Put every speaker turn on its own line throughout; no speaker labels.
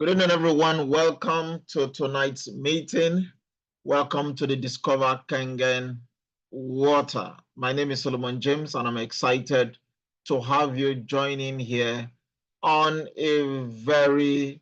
Good evening, everyone. Welcome to tonight's meeting. Welcome to the Discover Kangen Water. My name is Solomon James, and I'm excited to have you joining here on a very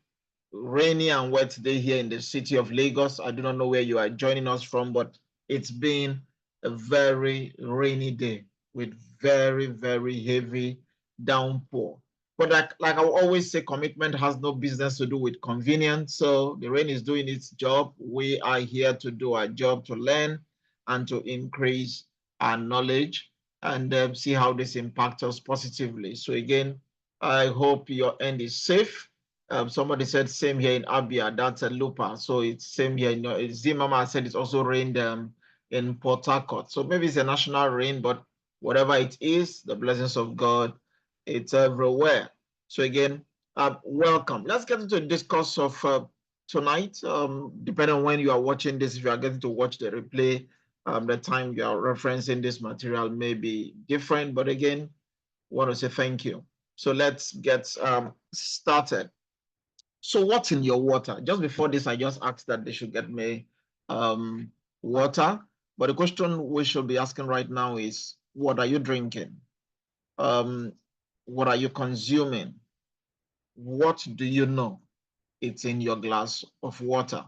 rainy and wet day here in the city of Lagos. I do not know where you are joining us from, but it's been a very rainy day with very, very heavy downpour. But like I always say, commitment has no business to do with convenience. So the rain is doing its job. We are here to do our job, to learn and to increase our knowledge and see how this impacts us positively. So again, I hope your end is safe. Somebody said same here in Abia. That's a looper. So it's same here. Zimama said it's also rained in Port Harcourt. So maybe it's a national rain, but whatever it is, the blessings of God, it's everywhere. So again, welcome. Let's get into the discourse of tonight. Depending on when you are watching this, if you are getting to watch the replay, the time you are referencing this material may be different. But again, want to say thank you. So let's get started. So what's in your water? Just before this, I just asked that they should get me water. But the question we should be asking right now is, what are you drinking? What are you consuming? What do you know? It's in your glass of water.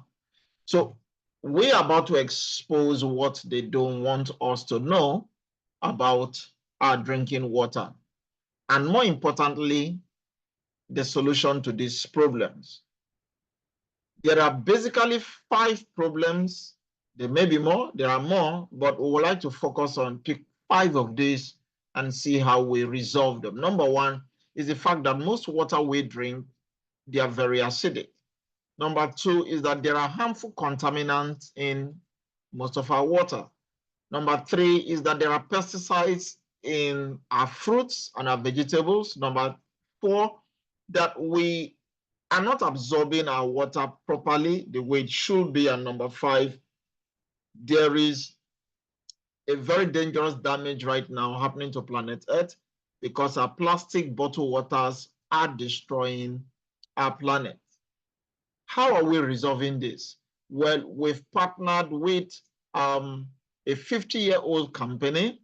So we are about to expose what they don't want us to know about our drinking water. And more importantly, the solution to these problems. There are basically 5 problems. There may be more, there are more, but we would like to focus on pick 5 of these and see how we resolve them. Number 1 is the fact that most water we drink, they are very acidic. Number 2 is that there are harmful contaminants in most of our water. Number 3 is that there are pesticides in our fruits and our vegetables. Number 4, that we are not absorbing our water properly the way it should be. And number 5, there is a very dangerous damage right now happening to planet Earth because our plastic bottled waters are destroying our planet. How are we resolving this? Well, we've partnered with a 50-year-old company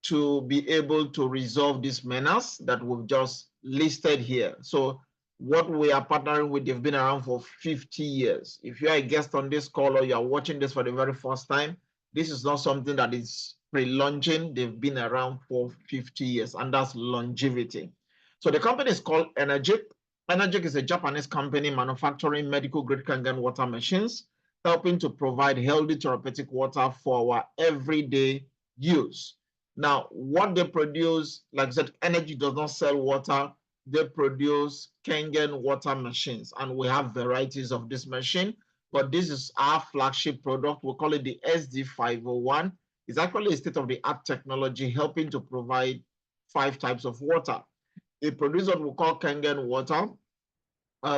to be able to resolve this menace that we've just listed here. So what we are partnering with, they've been around for 50 years. If you are a guest on this call or you are watching this for the very first time, this is not something that is pre-launching. They've been around for 50 years, and that's longevity. So the company is called Energic. Energic is a Japanese company manufacturing medical-grade Kangen water machines, helping to provide healthy therapeutic water for our everyday use. Now, what they produce, like I said, Energic does not sell water. They produce Kangen water machines, and we have varieties of this machine, but this is our flagship product. We call it the SD501. It's actually a state-of-the-art technology helping to provide 5 types of water. It produces what we call Kangen water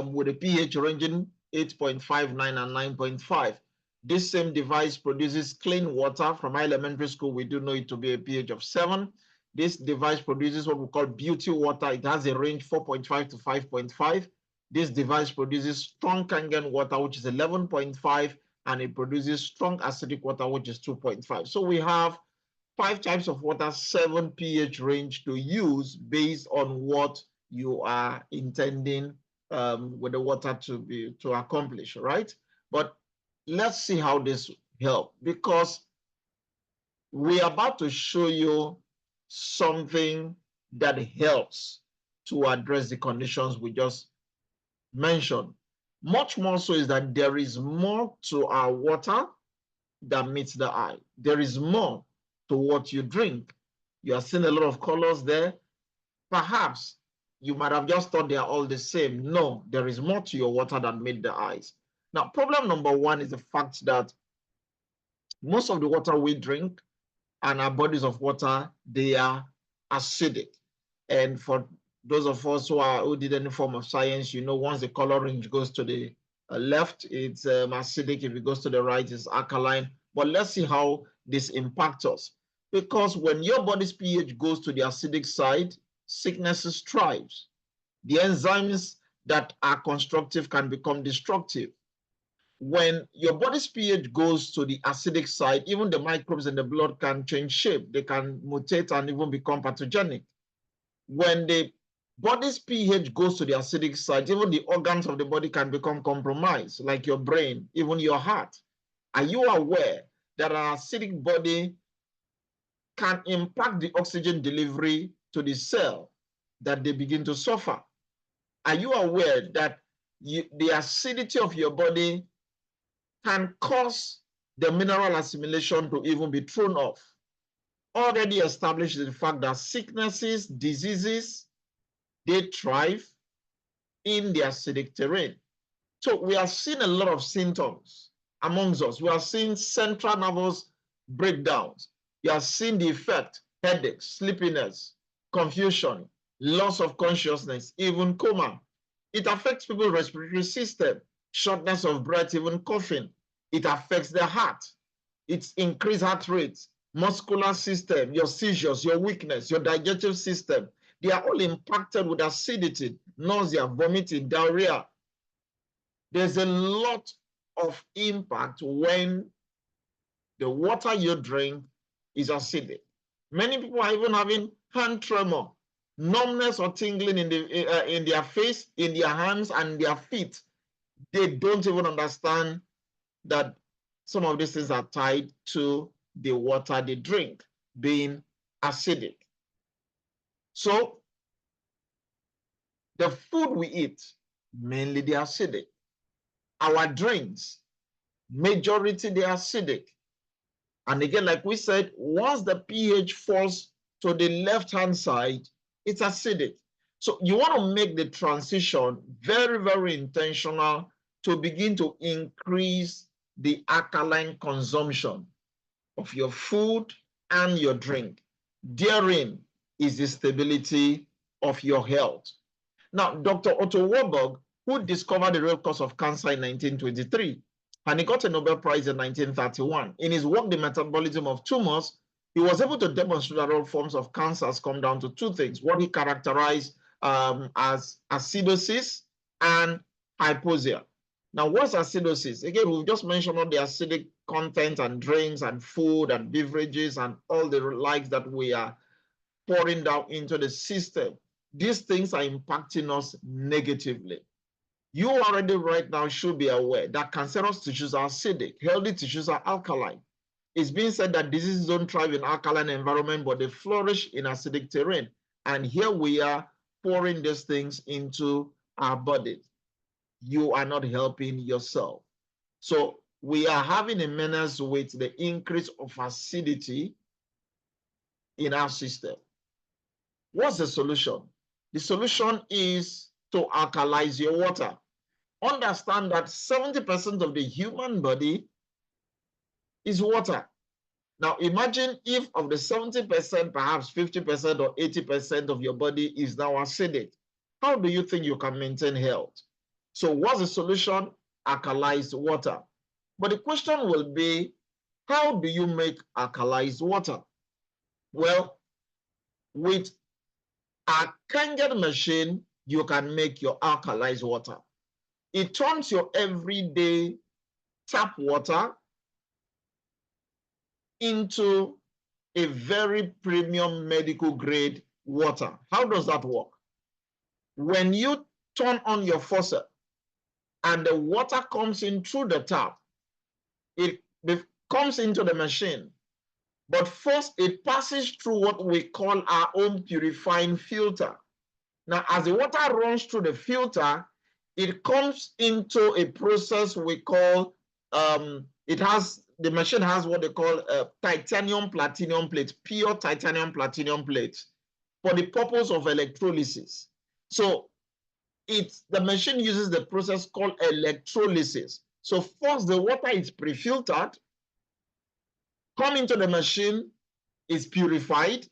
with a pH ranging 8.59 and 9.5. This same device produces clean water. From elementary school, we do know it to be a pH of 7. This device produces what we call beauty water. It has a range 4.5 to 5.5. This device produces strong Kangen water, which is 11.5, and it produces strong acidic water, which is 2.5. So we have 5 types of water, 7 pH range to use based on what you are intending with the water to accomplish, right? But let's see how this helps, because we're about to show you something that helps to address the conditions we just mentioned. Much more so is that there is more to our water that meets the eye. There is more to what you drink. You are seeing a lot of colors there. Perhaps you might have just thought they are all the same. No, there is more to your water than meets the eyes. Now, problem number 1 is the fact that most of the water we drink and our bodies of water, they are acidic. And for those of us who did any form of science, you know, once the color range goes to the left, it's acidic. If it goes to the right, it's alkaline. But let's see how this impacts us. Because when your body's pH goes to the acidic side, sicknesses thrives. The enzymes that are constructive can become destructive. When your body's pH goes to the acidic side, even the microbes in the blood can change shape. They can mutate and even become pathogenic. When the body's pH goes to the acidic side, even the organs of the body can become compromised, like your brain, even your heart. Are you aware that an acidic body can impact the oxygen delivery to the cell, that they begin to suffer? Are you aware that the acidity of your body can cause the mineral assimilation to even be thrown off? Already established the fact that sicknesses, diseases, they thrive in the acidic terrain. So we are seeing a lot of symptoms amongst us. We are seeing central nervous breakdowns. You are seeing the effect, headaches, sleepiness, confusion, loss of consciousness, even coma. It affects people's respiratory system, shortness of breath, even coughing. It affects the heart. It's increased heart rate, muscular system, your seizures, your weakness, your digestive system. They are all impacted with acidity, nausea, vomiting, diarrhea. There's a lot of impact when the water you drink is acidic. Many people are even having hand tremor, numbness or tingling in their face, in their hands and their feet. They don't even understand that some of these things are tied to the water they drink being acidic. So the food we eat, mainly they are acidic. Our drinks, majority they are acidic. And again, like we said, once the pH falls to the left-hand side, it's acidic. So you want to make the transition very, very intentional to begin to increase the alkaline consumption of your food and your drink. Therein is the stability of your health. Now, Dr. Otto Warburg, who discovered the real cause of cancer in 1923, and he got a Nobel Prize in 1931. In his work, The Metabolism of Tumors, he was able to demonstrate that all forms of cancers come down to two things, what he characterized as acidosis and hypoxia. Now, what's acidosis? Again, we've just mentioned all the acidic content and drinks and food and beverages and all the likes that we are pouring down into the system. These things are impacting us negatively. You already right now should be aware that cancerous tissues are acidic, healthy tissues are alkaline. It's being said that diseases don't thrive in alkaline environment, but they flourish in acidic terrain. And here we are pouring these things into our bodies. You are not helping yourself. So we are having a menace with the increase of acidity in our system. What's the solution? The solution is to alkalize your water. Understand that 70% of the human body is water. Now imagine if of the 70%, perhaps 50% or 80% of your body is now acidic. How do you think you can maintain health? So what's the solution? Alkalized water. But the question will be, how do you make alkalized water? Well, with a Kangen machine, you can make your alkalized water. It turns your everyday tap water into a very premium medical grade water. How does that work? When you turn on your faucet and the water comes in through the tap, it comes into the machine. But first, it passes through what we call our own purifying filter. Now, as the water runs through the filter, it comes into a process we call, the machine has what they call a titanium platinum plate, pure titanium platinum plate, for the purpose of electrolysis. So the machine uses the process called electrolysis. So first, the water is pre-filtered, come into the machine, is purified,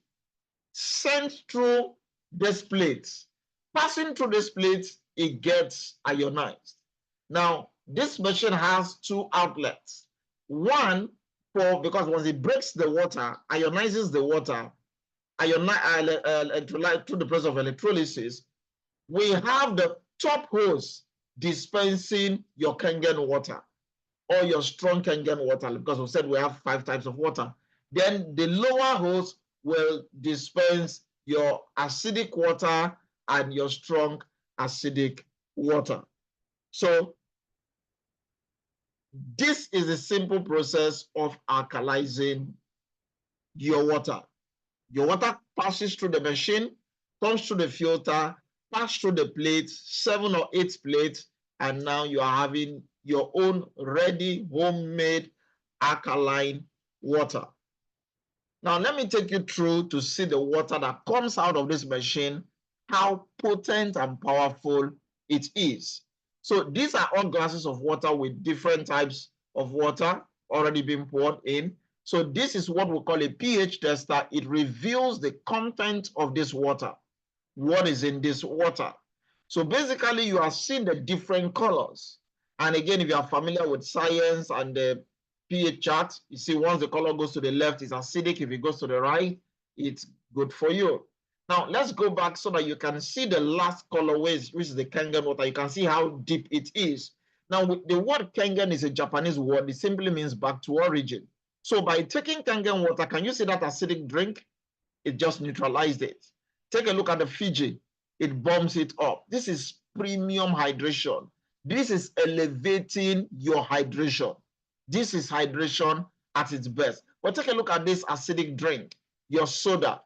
sent through this plate. Passing through this plate, it gets ionized. Now, this machine has two outlets. One, because once it breaks the water, ionizes the water, through the process of electrolysis, we have the top hose dispensing your Kangen water or your strong Kangen water, because we said we have 5 types of water. Then the lower hose will dispense your acidic water and your strong acidic water. So this is a simple process of alkalizing your water. Your water passes through the machine, comes through the filter, passes through the plates, 7 or 8 plates, and now you are having your own ready, homemade alkaline water. Now, let me take you through to see the water that comes out of this machine, how potent and powerful it is. So these are all glasses of water with different types of water already being poured in. So this is what we call a pH tester. It reveals the content of this water, what is in this water. So basically, you are seeing the different colors. And again, if you are familiar with science and the pH chart, you see once the color goes to the left, it's acidic. If it goes to the right, it's good for you. Now, let's go back so that you can see the last color, which is the Kangen water. You can see how deep it is. Now, the word Kangen is a Japanese word. It simply means back to origin. So by taking Kangen water, can you see that acidic drink? It just neutralized it. Take a look at the Fiji. It bumps it up. This is premium hydration. This is elevating your hydration. This is hydration at its best. But take a look at this acidic drink, your soda.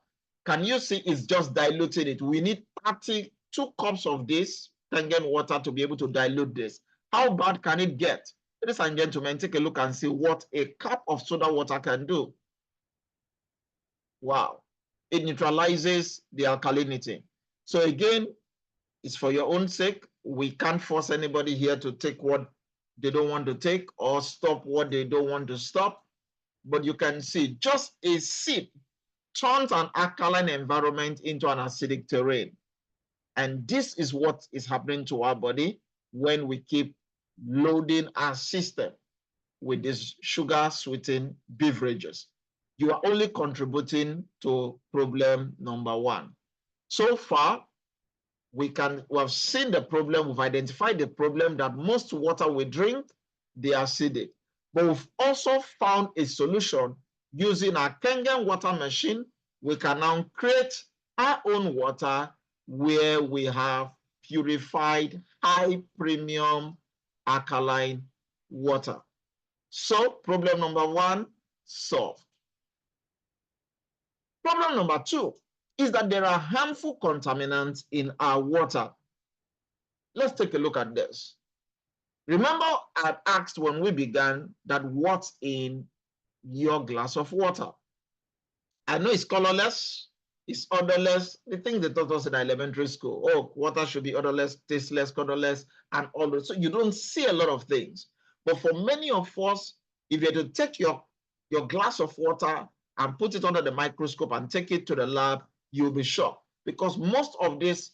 Can you see it's just diluting it? We need 32 cups of this Kangen water to be able to dilute this. How bad can it get? Ladies and gentlemen, take a look and see what a cup of soda water can do. Wow. It neutralizes the alkalinity. So again, it's for your own sake. We can't force anybody here to take what they don't want to take or stop what they don't want to stop. But you can see just a sip turns an alkaline environment into an acidic terrain. And this is what is happening to our body when we keep loading our system with these sugar-sweetened beverages. You are only contributing to problem number 1. So far, we have seen the problem, we've identified the problem that most water we drink, they are acidic. But we've also found a solution using our Kangen water machine. We can now create our own water where we have purified, high premium alkaline water. So problem number 1, solved. Problem number 2 is that there are harmful contaminants in our water. Let's take a look at this. Remember, I asked when we began that what's in your glass of water? I know it's colorless, it's odorless. The thing they taught us in elementary school, oh, water should be odorless, tasteless, colorless, and all that. So you don't see a lot of things. But for many of us, if you had to take your glass of water and put it under the microscope and take it to the lab, you'll be shocked, because most of these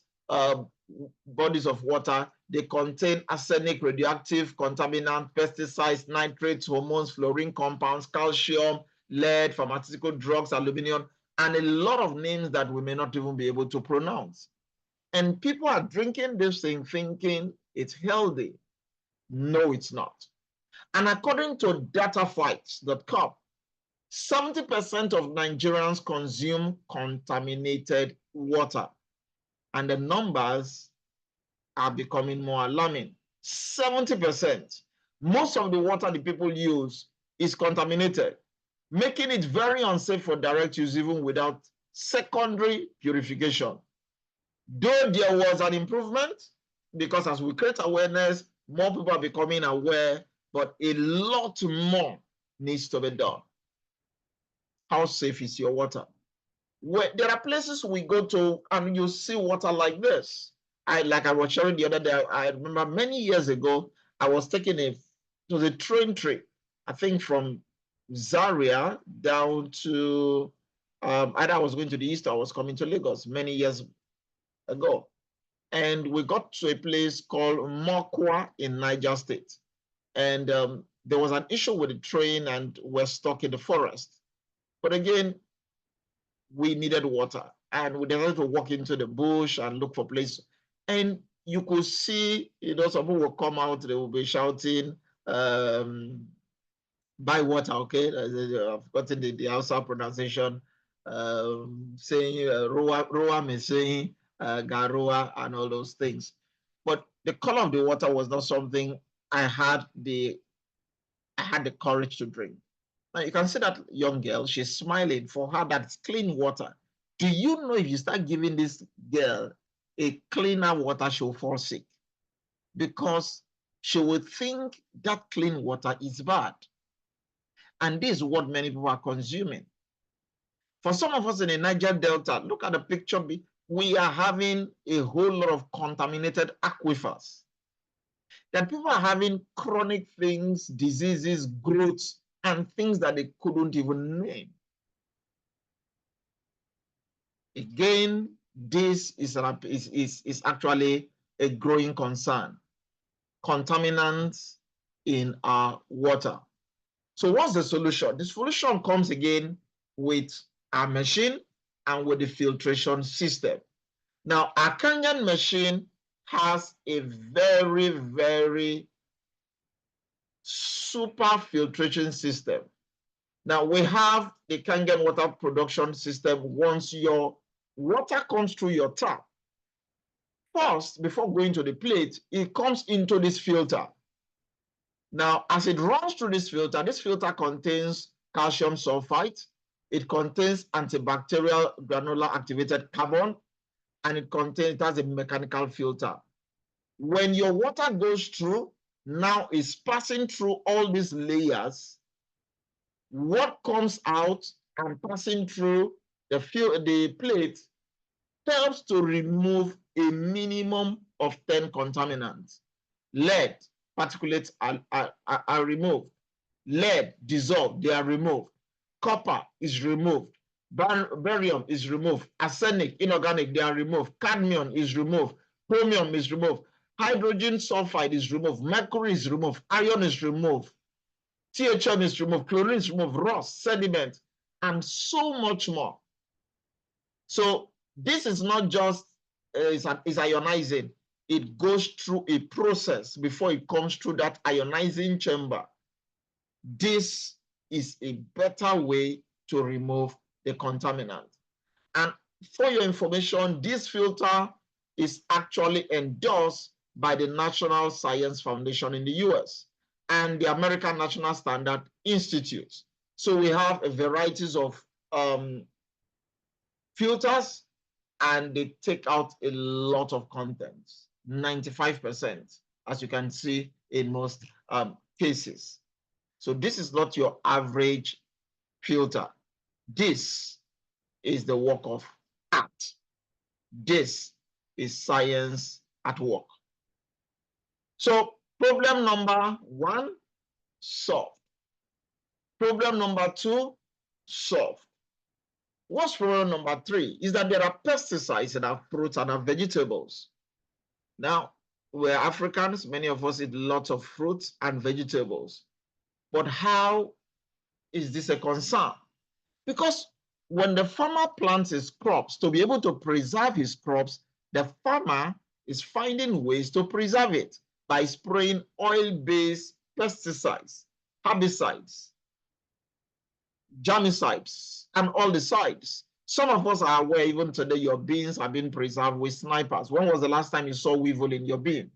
bodies of water, they contain arsenic, radioactive, contaminant, pesticides, nitrates, hormones, fluorine compounds, calcium, lead, pharmaceutical drugs, aluminum, and a lot of names that we may not even be able to pronounce. And people are drinking this thing thinking it's healthy. No, it's not. And according to datafights.com, 70% of Nigerians consume contaminated water, and the numbers are becoming more alarming. 70%. Most of the water the people use is contaminated, making it very unsafe for direct use even without secondary purification. Though there was an improvement, because as we create awareness, more people are becoming aware, but a lot more needs to be done. How safe is your water? There are places we go to and you see water like this. Like I was sharing the other day, I remember many years ago, I was taking it was a train trip, I think from Zaria down to, either I was going to the east or I was coming to Lagos many years ago. And we got to a place called Mokwa in Niger State. And there was an issue with the train and we're stuck in the forest. But again, we needed water and we decided to walk into the bush and look for places. And you could see, some people will come out, they will be shouting, buy water, okay? I've forgotten the Hausa pronunciation, saying Roa is saying Garoa and all those things. But the color of the water was not something I had the courage to drink. Now you can see that young girl, she's smiling. For her, that's clean water. Do you know if you start giving this girl a cleaner water, she'll fall sick? Because she will think that clean water is bad. And this is what many people are consuming. For some of us in the Niger Delta, look at the picture. We are having a whole lot of contaminated aquifers. That people are having chronic things, diseases, growths, and things that they couldn't even name. Again, this is actually a growing concern. Contaminants in our water. So what's the solution? The solution comes again with our machine and with the filtration system. Now, our Kangen machine has a very, very super filtration system. Now, we have the Kangen water production system. Once your water comes through your tap, first, before going to the plate, it comes into this filter. Now, as it runs through this filter contains calcium sulfite, it contains antibacterial granular activated carbon, and it has a mechanical filter. When your water goes through, now it's passing through all these layers. What comes out and passing through the plate helps to remove a minimum of 10 contaminants. Lead, particulates are removed. Lead, dissolved, they are removed. Copper is removed. Barium is removed. Arsenic, inorganic, they are removed. Cadmium is removed. Chromium is removed. Hydrogen sulfide is removed. Mercury is removed. Iron is removed. THM is removed. Chlorine is removed. Rust, sediment, and so much more. So this is not just is ionizing. It goes through a process before it comes through that ionizing chamber. This is a better way to remove the contaminant. And for your information, this filter is actually endorsed by the National Science Foundation in the US and the American National Standard Institute. So we have a varieties of filters, and they take out a lot of contents, 95%, as you can see in most cases. So this is not your average filter. This is the work of art. This is science at work. So problem number 1, solved. Problem number 2, solved. What's problem number 3 is that there are pesticides in our fruits and our vegetables. Now, we're Africans, many of us eat lots of fruits and vegetables. But how is this a concern? Because when the farmer plants his crops, to be able to preserve his crops, the farmer is finding ways to preserve it by spraying oil-based pesticides, herbicides, germicides, and all the sides. Some of us are aware even today your beans are being preserved with snipers. When was the last time you saw weevil in your bean?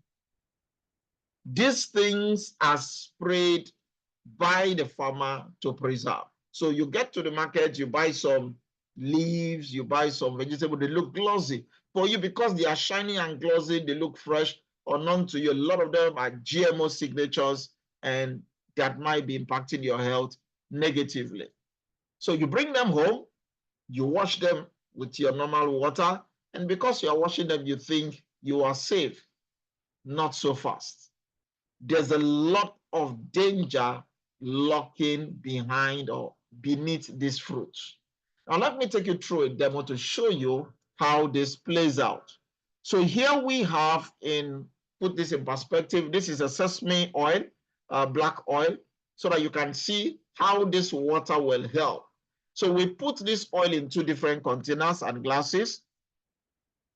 These things are sprayed by the farmer to preserve. So you get to the market, you buy some leaves, you buy some vegetables, they look glossy. For you, because they are shiny and glossy, they look fresh. Unknown to you, a lot of them are GMO signatures, and that might be impacting your health negatively. So you bring them home, you wash them with your normal water, and because you're washing them, you think you are safe. Not so fast. There's a lot of danger lurking behind or beneath these fruits. Now, let me take you through a demo to show you how this plays out. So here we have, put this in perspective, this is a sesame oil, black oil, so that you can see how this water will help. So we put this oil in 2 different containers and glasses.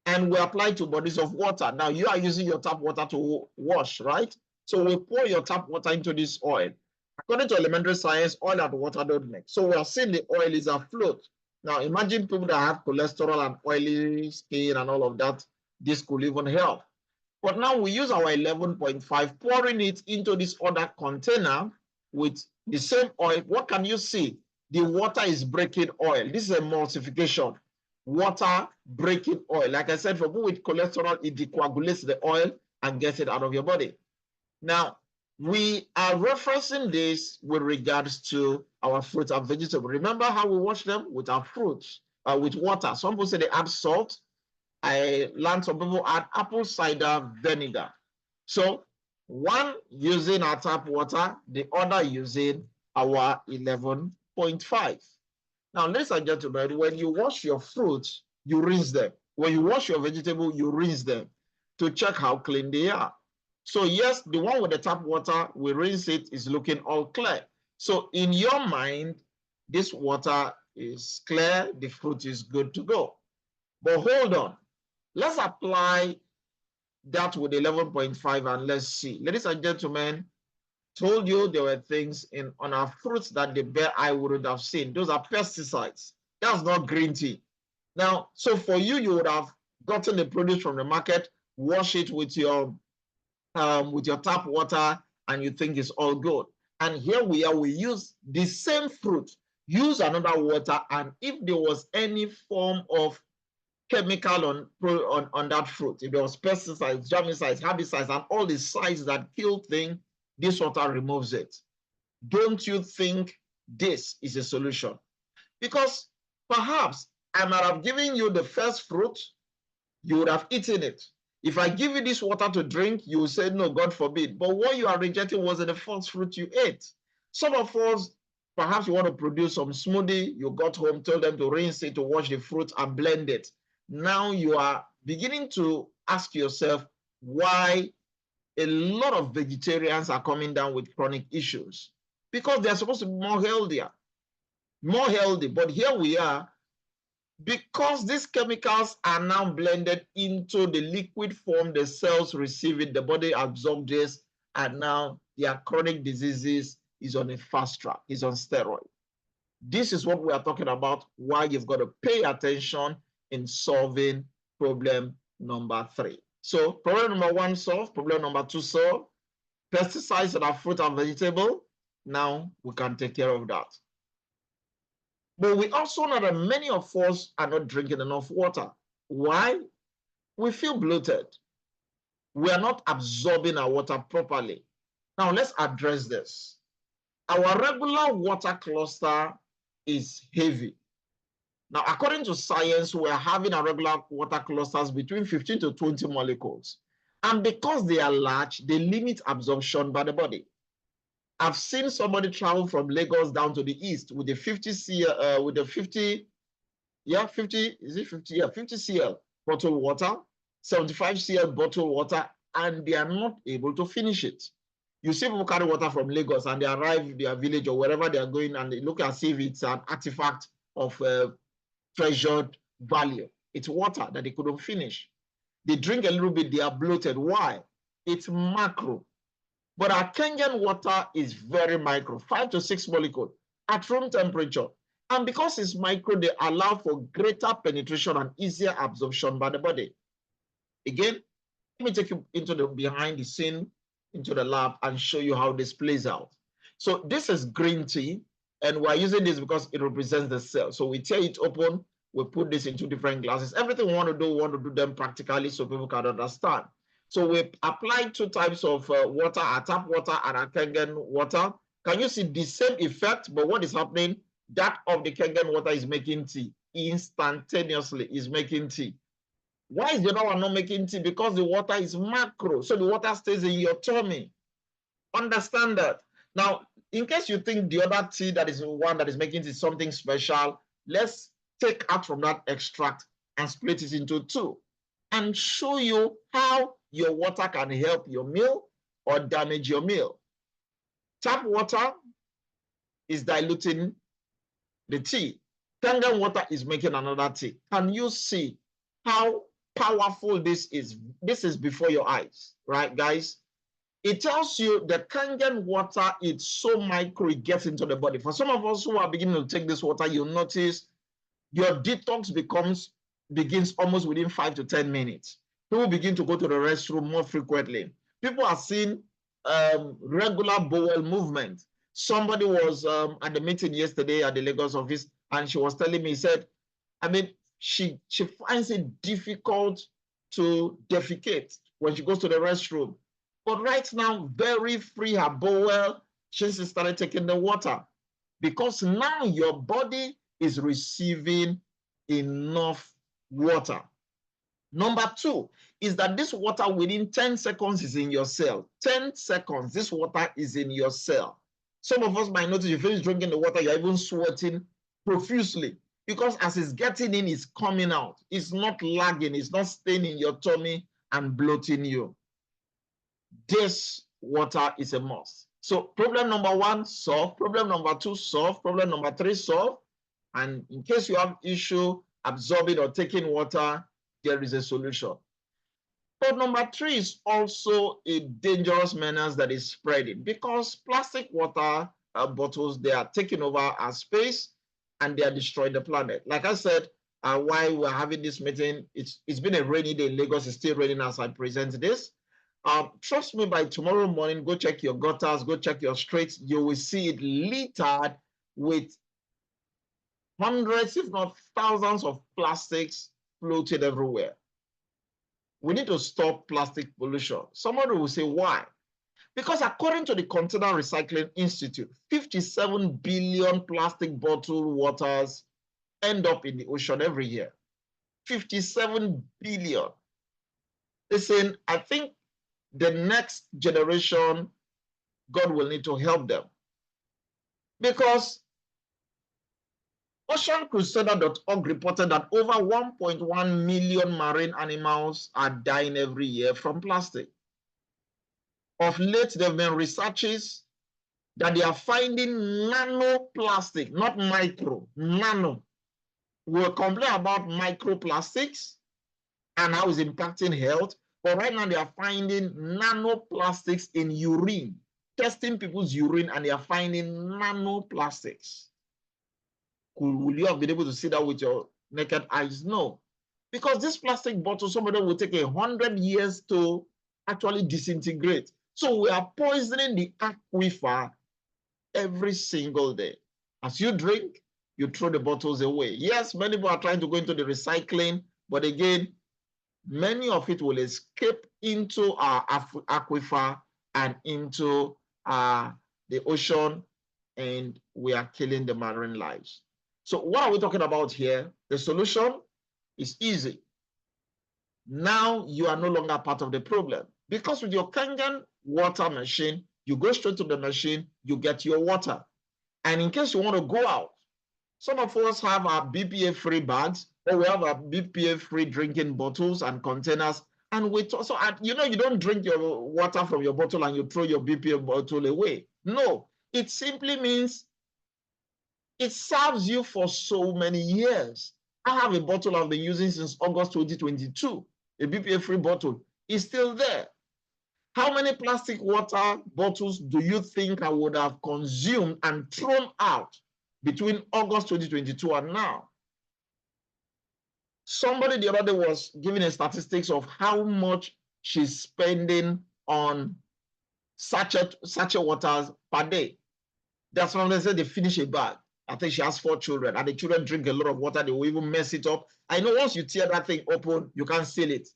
and we apply to bodies of water. Now you are using your tap water to wash, right? So we pour your tap water into this oil. According to elementary science, oil and water don't mix. So we are seeing the oil is afloat. Now imagine people that have cholesterol and oily skin and all of that. This could even help. But now we use our 11.5, pouring it into this other container with the same oil. What can you see? The water is breaking oil. This is emulsification. Water breaking oil. Like I said, for people with cholesterol, it decoagulates the oil and gets it out of your body. Now, we are referencing this with regards to our fruits and vegetables. Remember how we wash them? With our fruits, with water. Some people say they add salt. I learned some people add apple cider vinegar. So one using our tap water, the other using our 11.5. Now, ladies and gentlemen, when you wash your fruits, you rinse them. When you wash your vegetable, you rinse them to check how clean they are. So yes, the one with the tap water, we rinse it, is looking all clear. So in your mind, this water is clear, the fruit is good to go. But hold on, let's apply that with 11.5 and let's see. Ladies and gentlemen, told you there were things on our fruits that the bare eye wouldn't have seen. Those are pesticides. That's not green tea. Now, so for you, you would have gotten the produce from the market, wash it with your tap water, and you think it's all good. And here we are, we use the same fruit, use another water, and if there was any form of chemical on that fruit, if there was pesticides, germicides, herbicides, and all the sites that kill things, this water removes it. Don't you think this is a solution? Because perhaps I might have given you the first fruit, you would have eaten it. If I give you this water to drink, you will say, no, God forbid. But what you are rejecting was the first fruit you ate. Some of us, perhaps you want to produce some smoothie, you got home, told them to rinse it, to wash the fruit and blend it. Now you are beginning to ask yourself why a lot of vegetarians are coming down with chronic issues, because they're supposed to be more healthy. But here we are, because these chemicals are now blended into the liquid form, the cells receive it, the body absorbs this, and now their chronic diseases is on a fast track, is on steroid. This is what we are talking about, why you've got to pay attention in solving problem number 3. So problem number 1 solved, problem number 2 solved. Pesticides in our fruit and vegetable, now we can take care of that. But we also know that many of us are not drinking enough water. Why? We feel bloated. We are not absorbing our water properly. Now let's address this. Our regular water cluster is heavy. Now, according to science, we're having our regular water clusters between 15 to 20 molecules. And because they are large, they limit absorption by the body. I've seen somebody travel from Lagos down to the east with a 50 cl, 50 cl bottled water, 75 cl bottled water, and they are not able to finish it. You see people carry water from Lagos and they arrive their village or wherever they are going and they look as if it's an artifact of treasured value. It's water that they couldn't finish. They drink a little bit, they are bloated. Why? It's macro. But our Kenyan water is very micro, 5 to 6 molecules at room temperature. And because it's micro, they allow for greater penetration and easier absorption by the body. Again, let me take you into the behind the scene, into the lab, and show you how this plays out. So this is green tea, and we're using this because it represents the cell. So we tear it open, we put this into different glasses. Everything we want to do them practically so people can understand. So we apply 2 types of water, our tap water and our Kenyan water. Can you see the same effect? But what is happening? That of the Kenyan water is making tea. Instantaneously is making tea. Why is the other one not making tea? Because the water is macro. So the water stays in your tummy. Understand that. Now, in case you think the other tea that is the one that is making tea something special, let's take out from that extract and split it into 2 and show you how your water can help your meal or damage your meal. Tap water is diluting the tea. Kenyan water is making another tea. Can you see how powerful this is. This is before your eyes, right, guys? It tells you the Kangen water, it's so micro, it gets into the body. For some of us who are beginning to take this water, you'll notice your detox begins almost within 5 to 10 minutes. People begin to go to the restroom more frequently. People are seeing regular bowel movement. Somebody was at the meeting yesterday at the Lagos office, and she was telling me, said, I mean, she finds it difficult to defecate when she goes to the restroom. But right now, very free her bowel since she started taking the water. Because now your body is receiving enough water. Number two is that this water within 10 seconds is in your cell. 10 seconds, this water is in your cell. Some of us might notice you finish drinking the water, you're even sweating profusely because as it's getting in, it's coming out. It's not lagging, it's not staying in your tummy and bloating you. This water is a must. So problem number one, solve. Problem number two, solve. Problem number three, solve. And in case you have issue absorbing or taking water, there is a solution. But number three is also a dangerous menace that is spreading because plastic water bottles, they are taking over our space and they are destroying the planet. Like I said, while we're having this meeting, it's been a rainy day in Lagos. It's still raining as I present this. Trust me, by tomorrow morning, go check your gutters, go check your streets. You will see it littered with hundreds, if not thousands of plastics floated everywhere. We need to stop plastic pollution. Somebody will say, why? Because according to the Container Recycling Institute, 57 billion plastic bottled waters end up in the ocean every year. 57 billion. Listen, I think the next generation, God will need to help them. Because OceanCrusader.org reported that over 1.1 million marine animals are dying every year from plastic. Of late, there have been researches that they are finding nanoplastic, not micro, nano. We'll complain about microplastics and how it's impacting health, but right now they are finding nanoplastics in urine, testing people's urine, and they are finding nanoplastics. Will you have been able to see that with your naked eyes? No. Because this plastic bottle, somebody will take 100 years to actually disintegrate. So we are poisoning the aquifer every single day. As you drink, you throw the bottles away. Yes, many people are trying to go into the recycling, but again, many of it will escape into our aquifer and into the ocean, and we are killing the marine lives. So what are we talking about here? The solution is easy. Now you are no longer part of the problem because with your Kangen water machine, you go straight to the machine, you get your water. And in case you want to go out, some of us have our BPA-free bags, or we have our BPA-free drinking bottles and containers. And we so you know, you don't drink your water from your bottle and you throw your BPA bottle away. No, it simply means it serves you for so many years. I have a bottle I've been using since August 2022, a BPA-free bottle. It's still there. How many plastic water bottles do you think I would have consumed and thrown out between August 2022 and now? Somebody the other day was giving a statistics of how much she's spending on sachet waters per day. That's when they said they finish a bag. I think she has 4 children, and the children drink a lot of water. They will even mess it up. I know once you tear that thing open, you can't seal it.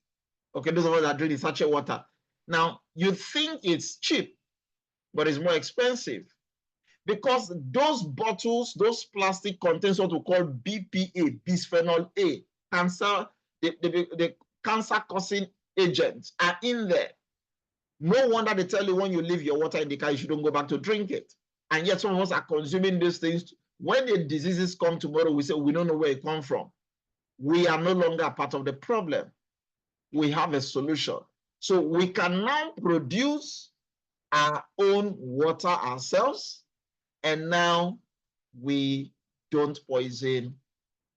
Okay, those of us that drink the sachet water. Now, you think it's cheap, but it's more expensive because those bottles, those plastic contains what we call BPA, bisphenol A, cancer, the cancer-causing agents are in there. No wonder they tell you when you leave your water in the car, you shouldn't go back to drink it. And yet some of us are consuming these things. When the diseases come tomorrow, we say we don't know where it comes from. We are no longer a part of the problem. We have a solution. So we can now produce our own water ourselves, and now we don't poison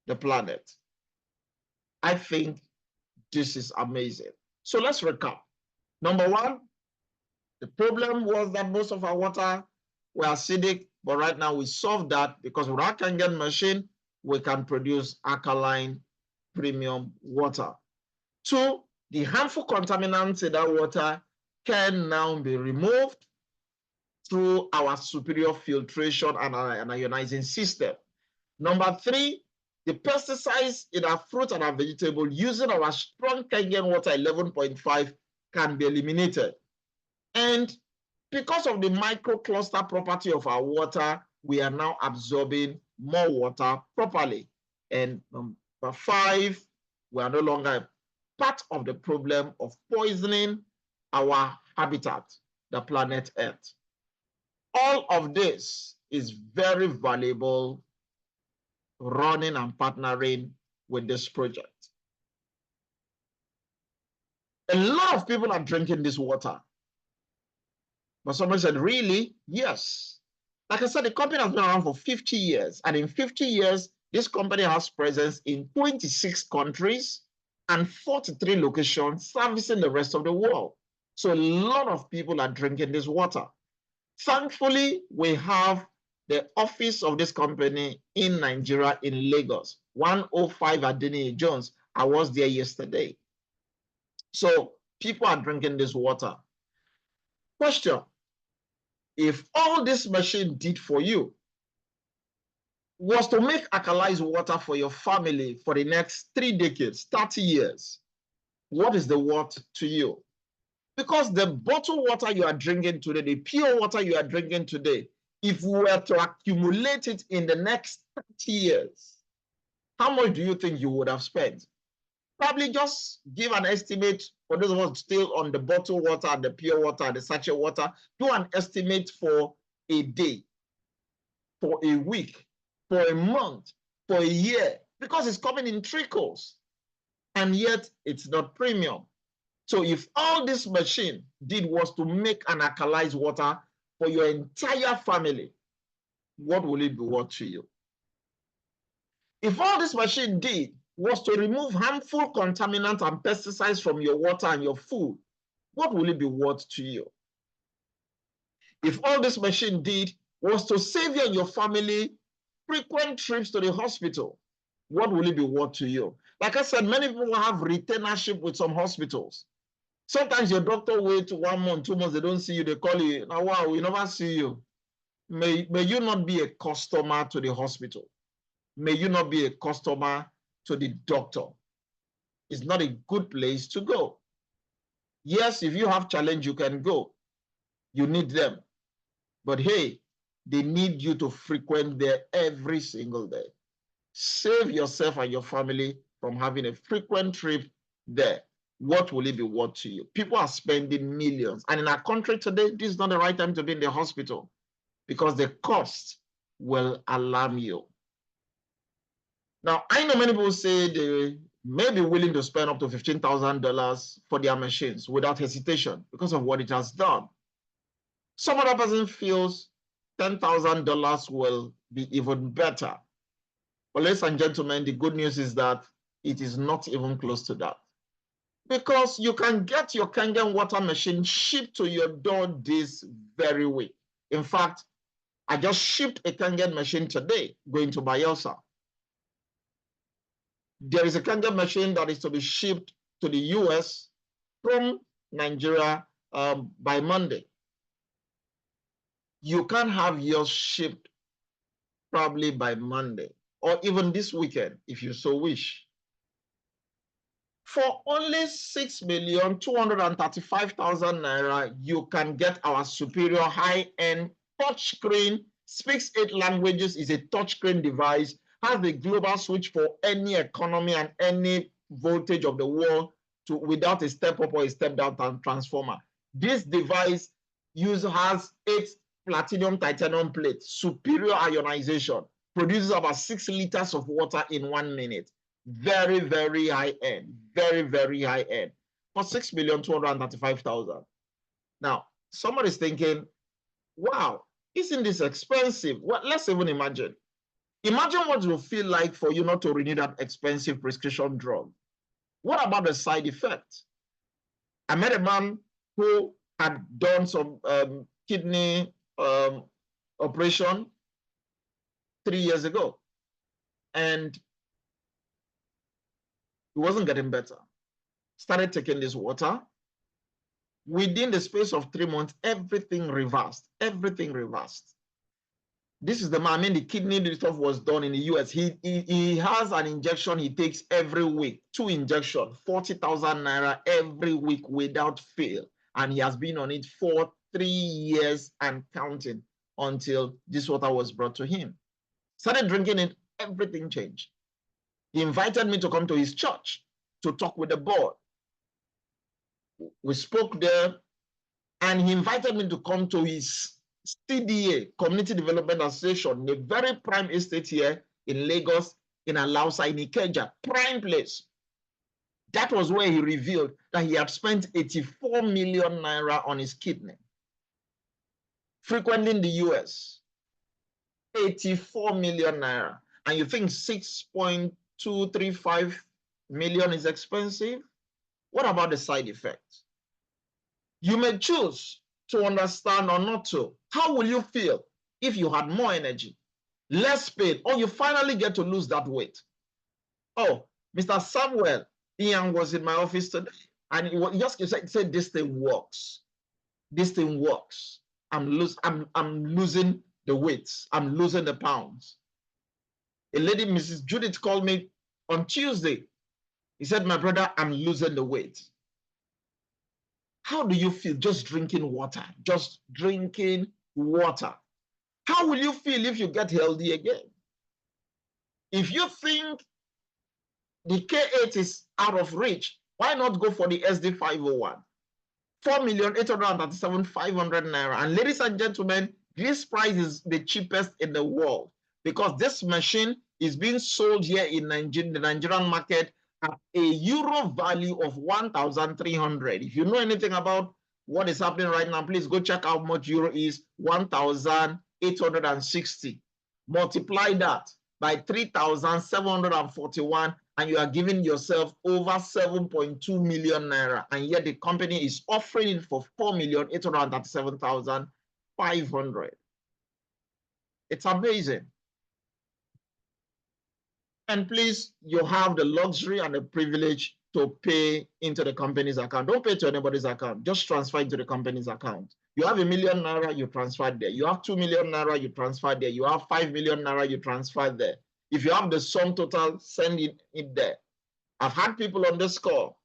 the planet. I think This is amazing. So let's recap. Number one, the problem was that most of our water were acidic, but right now we solved that because with our Kangen machine, we can produce alkaline premium water. Two, the harmful contaminants in that water can now be removed through our superior filtration and an ionizing system. Number three, the pesticides in our fruit and our vegetable using our strong Kangen water 11.5 can be eliminated. And because of the microcluster property of our water, we are now absorbing more water properly. And number five, we are no longer part of the problem of poisoning our habitat, the planet Earth. All of this is very valuable running and partnering with this project. A lot of people are drinking this water. But someone said, really? Yes. Like I said, the company has been around for 50 years. And in 50 years, this company has presence in 26 countries and 43 locations servicing the rest of the world. So a lot of people are drinking this water. Thankfully, we have the office of this company in Nigeria, in Lagos, 105 Adeniyi Jones. I was there yesterday. So people are drinking this water. Question: if all this machine did for you was to make alkalized water for your family for the next 3 decades, 30 years, what is the worth to you? Because the bottled water you are drinking today, the pure water you are drinking today, if we were to accumulate it in the next 30 years, how much do you think you would have spent? Probably just give an estimate for those of us still on the bottled water, the pure water, the sachet water. Do an estimate for a day, for a week, for a month, for a year, because it's coming in trickles, and yet it's not premium. So if all this machine did was to make an alkalized water for your entire family, what will it be worth to you? If all this machine did was to remove harmful contaminants and pesticides from your water and your food, what will it be worth to you? If all this machine did was to save you and your family frequent trips to the hospital, what will it be worth to you? Like I said, many people have retainership with some hospitals. Sometimes your doctor waits 1 month, 2 months, they don't see you, they call you, now wow, we never see you. May you not be a customer to the hospital. May you not be a customer to the doctor. It's not a good place to go. Yes, if you have challenge, you can go. You need them. But hey, they need you to frequent there every single day. Save yourself and your family from having a frequent trip there. What will it be worth to you? People are spending millions. And in our country today, this is not the right time to be in the hospital because the cost will alarm you. Now, I know many people say they may be willing to spend up to $15,000 for their machines without hesitation because of what it has done. Some other person feels $10,000 will be even better. But ladies and gentlemen, the good news is that it is not even close to that. Because you can get your Kangen water machine shipped to your door this very week. In fact, I just shipped a Kangen machine today going to Bayelsa. There is a Kangen machine that is to be shipped to the US from Nigeria by Monday. You can have yours shipped probably by Monday or even this weekend if you so wish. For only 6,235,000 naira, you can get our superior high-end touchscreen, speaks 8 languages, is a touchscreen device, has the global switch for any economy and any voltage of the world without a step-up or a step-down transformer. This device has 8 platinum titanium plates, superior ionization, produces about 6 liters of water in 1 minute. Very, very high end, very, very high end for 6,235,000. Now, somebody's thinking, wow, isn't this expensive? Well, let's even imagine. Imagine what it will feel like for you not to renew that expensive prescription drug. What about the side effects? I met a man who had done some kidney operation 3 years ago, and he wasn't getting better. Started taking this water. Within the space of 3 months, everything reversed. Everything reversed. This is the man. I mean, the kidney stuff was done in the US. He has an injection he takes every week, 2 injections, 40,000 naira every week without fail. And he has been on it for 3 years and counting until this water was brought to him. Started drinking it, everything changed. He invited me to come to his church to talk with the board. We spoke there, and he invited me to come to his CDA, Community Development Association, a very prime estate here in Lagos, in Alausa, in Ikeja, prime place. That was where he revealed that he had spent 84 million naira on his kidney, frequently in the US. 84 million naira. And you think 6.235 million is expensive? What about the side effects? You may choose to understand or not to. How will you feel if you had more energy, less pain, or you finally get to lose that weight? Oh, Mr. Samuel Ian was in my office today, and he just said, this thing works. This thing works. I'm losing the weights. I'm losing the pounds. A lady, Mrs. Judith, called me on Tuesday. He said, my brother, I'm losing the weight. How do you feel just drinking water? Just drinking water. How will you feel if you get healthy again? If you think the K8 is out of reach, why not go for the SD501? 4,837,500 naira. And ladies and gentlemen, this price is the cheapest in the world, because this machine is being sold here in the Nigerian market at a euro value of 1,300. If you know anything about what is happening right now, please go check out how much euro is. 1,860. Multiply that by 3,741, and you are giving yourself over 7.2 million naira, and yet the company is offering it for 4,837,500. It's amazing. And please, you have the luxury and the privilege to pay into the company's account. Don't pay to anybody's account. Just transfer into the company's account. You have 1 million naira, you transfer there. You have 2 million naira, you transfer there. You have 5 million naira, you transfer there. If you have the sum total, send it there. I've had people on this call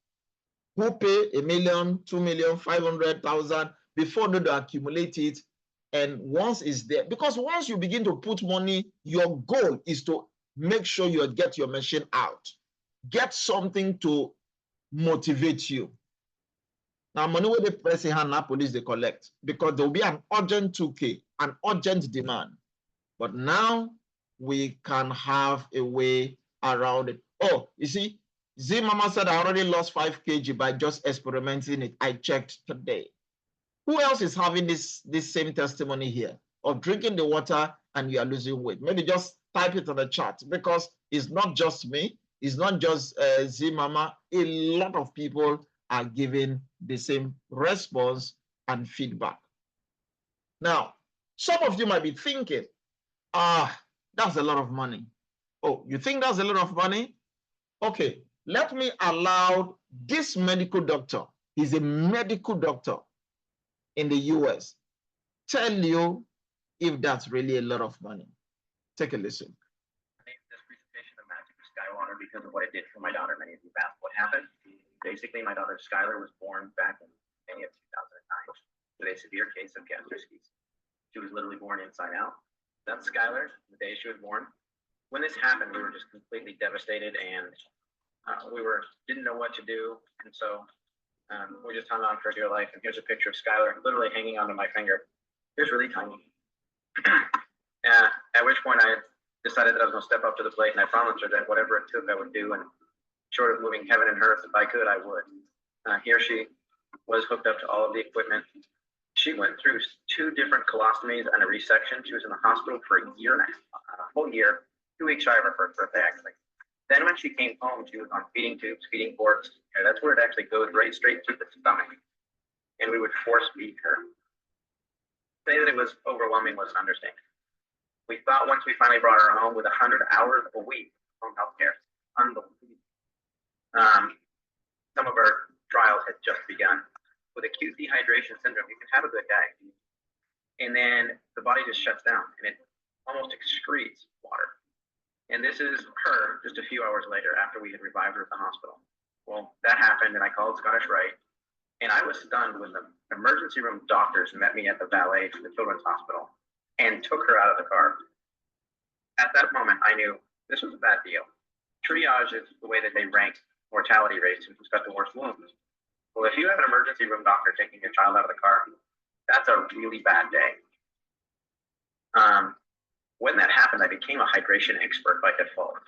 who pay 1 million, 2 million, 500,000 before they accumulate it. And once it's there, because once you begin to put money, your goal is to make sure you get your machine out. Get something to motivate you. Now, money will be pressing hand, now police they collect, because there will be an urgent 2K, an urgent demand. But now we can have a way around it. Oh, you see, Z Mama said I already lost 5 kg by just experimenting it. I checked today. Who else is having this same testimony here of drinking the water and you are losing weight? Maybe just type it on the chat, because it's not just me. It's not just Z Mama. A lot of people are giving the same response and feedback. Now, some of you might be thinking, that's a lot of money. Oh, you think that's a lot of money? Okay, let me allow this medical doctor, he's a medical doctor in the US, tell you if that's really a lot of money. Take a listen.
I named this presentation the Magic of Skywater because of what it did for my daughter. Many of you asked what happened. Basically, my daughter Skylar was born back in May of 2009 with a severe case of gastroschisis. She was literally born inside out. That's Skylar, the day she was born. When this happened, we were just completely devastated, and we didn't know what to do. And so we just hung on for dear life. And here's a picture of Skylar literally hanging onto my finger. It was really tiny. At which point I decided that I was going to step up to the plate, and I promised her that whatever it took, I would do. And short of moving heaven and earth, if I could, I would. Here she was hooked up to all of the equipment. She went through 2 different colostomies and a resection. She was in the hospital for a year and a half, a whole year, 2 weeks shy of her first birthday, actually. Then when she came home, she was on feeding tubes, feeding forks. And that's where it actually goes right straight to the stomach. And we would force feed her. Say that it was overwhelming was an understatement. We thought once we finally brought her home with 100 hours a week home health care, unbelievable. Some of our trials had just begun. With acute dehydration syndrome, you can have a good day, and then the body just shuts down and it almost excretes water. And this is her just a few hours later after we had revived her at the hospital. Well, that happened, and I called Scottish Rite, and I was stunned when the emergency room doctors met me at the valet to the children's hospital and took her out of the car. At that moment, I knew this was a bad deal. Triage is the way that they rank mortality rates and who's got the worst wounds. Well, if you have an emergency room doctor taking your child out of the car, that's a really bad day. When that happened, I became a hydration expert by default.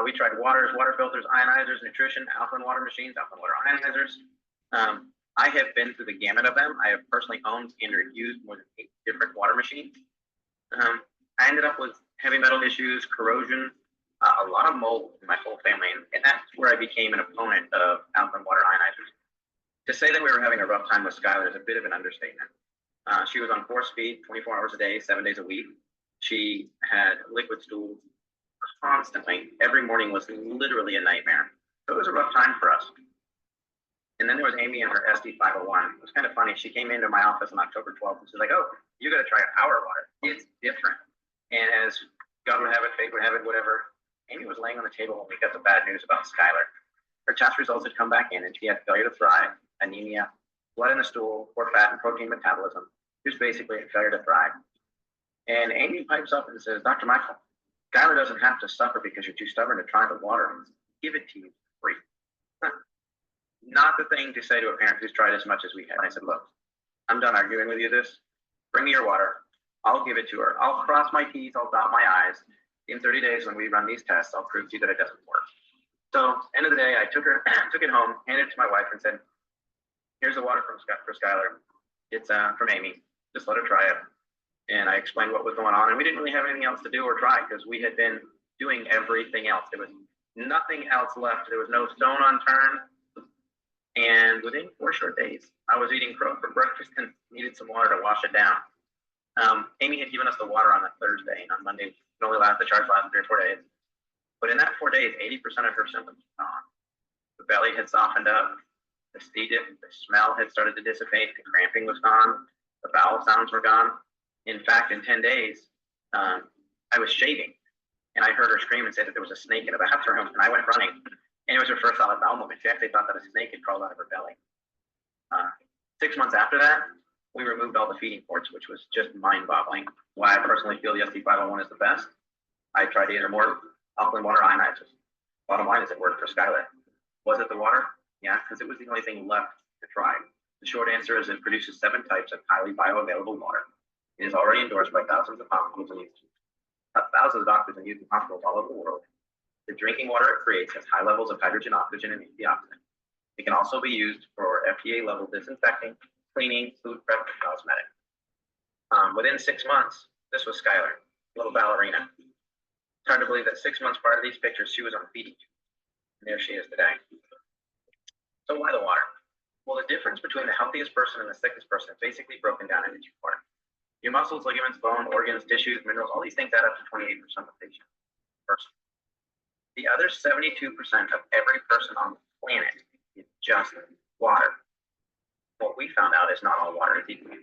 We tried waters, water filters, ionizers, nutrition, alkaline water machines, alkaline water ionizers. I have been through the gamut of them. I have personally owned and used more than 8 different water machines. I ended up with heavy metal issues, corrosion, a lot of mold in my whole family, and that's where I became an opponent of alkaline water ionizers. To say that we were having a rough time with Skylar is a bit of an understatement. She was on force feed 24 hours a day, 7 days a week. She had liquid stools constantly. Every morning was literally a nightmare. So it was a rough time for us. And then there was Amy and her SD501. It was kind of funny. She came into my office on October 12th and she's like, oh, you got to try our water. It's different. And as God would have it, fate would have it, whatever, Amy was laying on the table when we got the bad news about Skylar. Her test results had come back in and she had failure to thrive, anemia, blood in the stool, poor fat and protein metabolism. She was basically a failure to thrive. And Amy pipes up and says, Dr. Michael, Skylar doesn't have to suffer because you're too stubborn to try the water. Give it to you free. Not the thing to say to a parent who's tried as much as we have. I said, look, I'm done arguing with you this. Bring me your water. I'll give it to her. I'll cross my T's. I'll dot my I's. In 30 days, when we run these tests, I'll prove to you that it doesn't work. So, end of the day, I took it home, handed it to my wife, and said, here's the water for Skylar. It's from Amy. Just let her try it. And I explained what was going on. And we didn't really have anything else to do or try because we had been doing everything else. There was nothing else left. There was no stone unturned. And within 4 short days, I was eating crow for breakfast and needed some water to wash it down. Amy had given us the water on a Thursday, and on Monday, it only lasted the charge lasted 3 or 4 days. But in that 4 days, 80% of her symptoms were gone. The belly had softened up, the smell had started to dissipate, the cramping was gone, the bowel sounds were gone. In fact, in 10 days, I was shaving, and I heard her scream and say that there was a snake in the bathroom, and I went running. And it was her first solid bowel movement. She actually thought that a snake had crawled out of her belly. 6 months after that, we removed all the feeding ports, which was just mind-boggling. Why I personally feel the SD501 is the best. I tried either more alkaline water ionizers. Bottom line is it worked for Skylar. Was it the water? Yeah, because it was the only thing left to try. The short answer is it produces 7 types of highly bioavailable water. It is already endorsed by thousands of hospitals and thousands of doctors and youth in hospitals all over the world. The drinking water it creates has high levels of hydrogen, oxygen, and antioxidant. It can also be used for FDA-level disinfecting, cleaning, food prep, and cosmetic. Within 6 months, this was Skylar, little ballerina. It's hard to believe that 6 months prior to these pictures, she was on feeding tube. And there she is today. So why the water? Well, the difference between the healthiest person and the sickest person is basically broken down into 2 parts. Your muscles, ligaments, bone, organs, tissues, minerals, all these things add up to 28% of the patient person. The other 72% of every person on the planet is just water. What we found out is not all water is equal.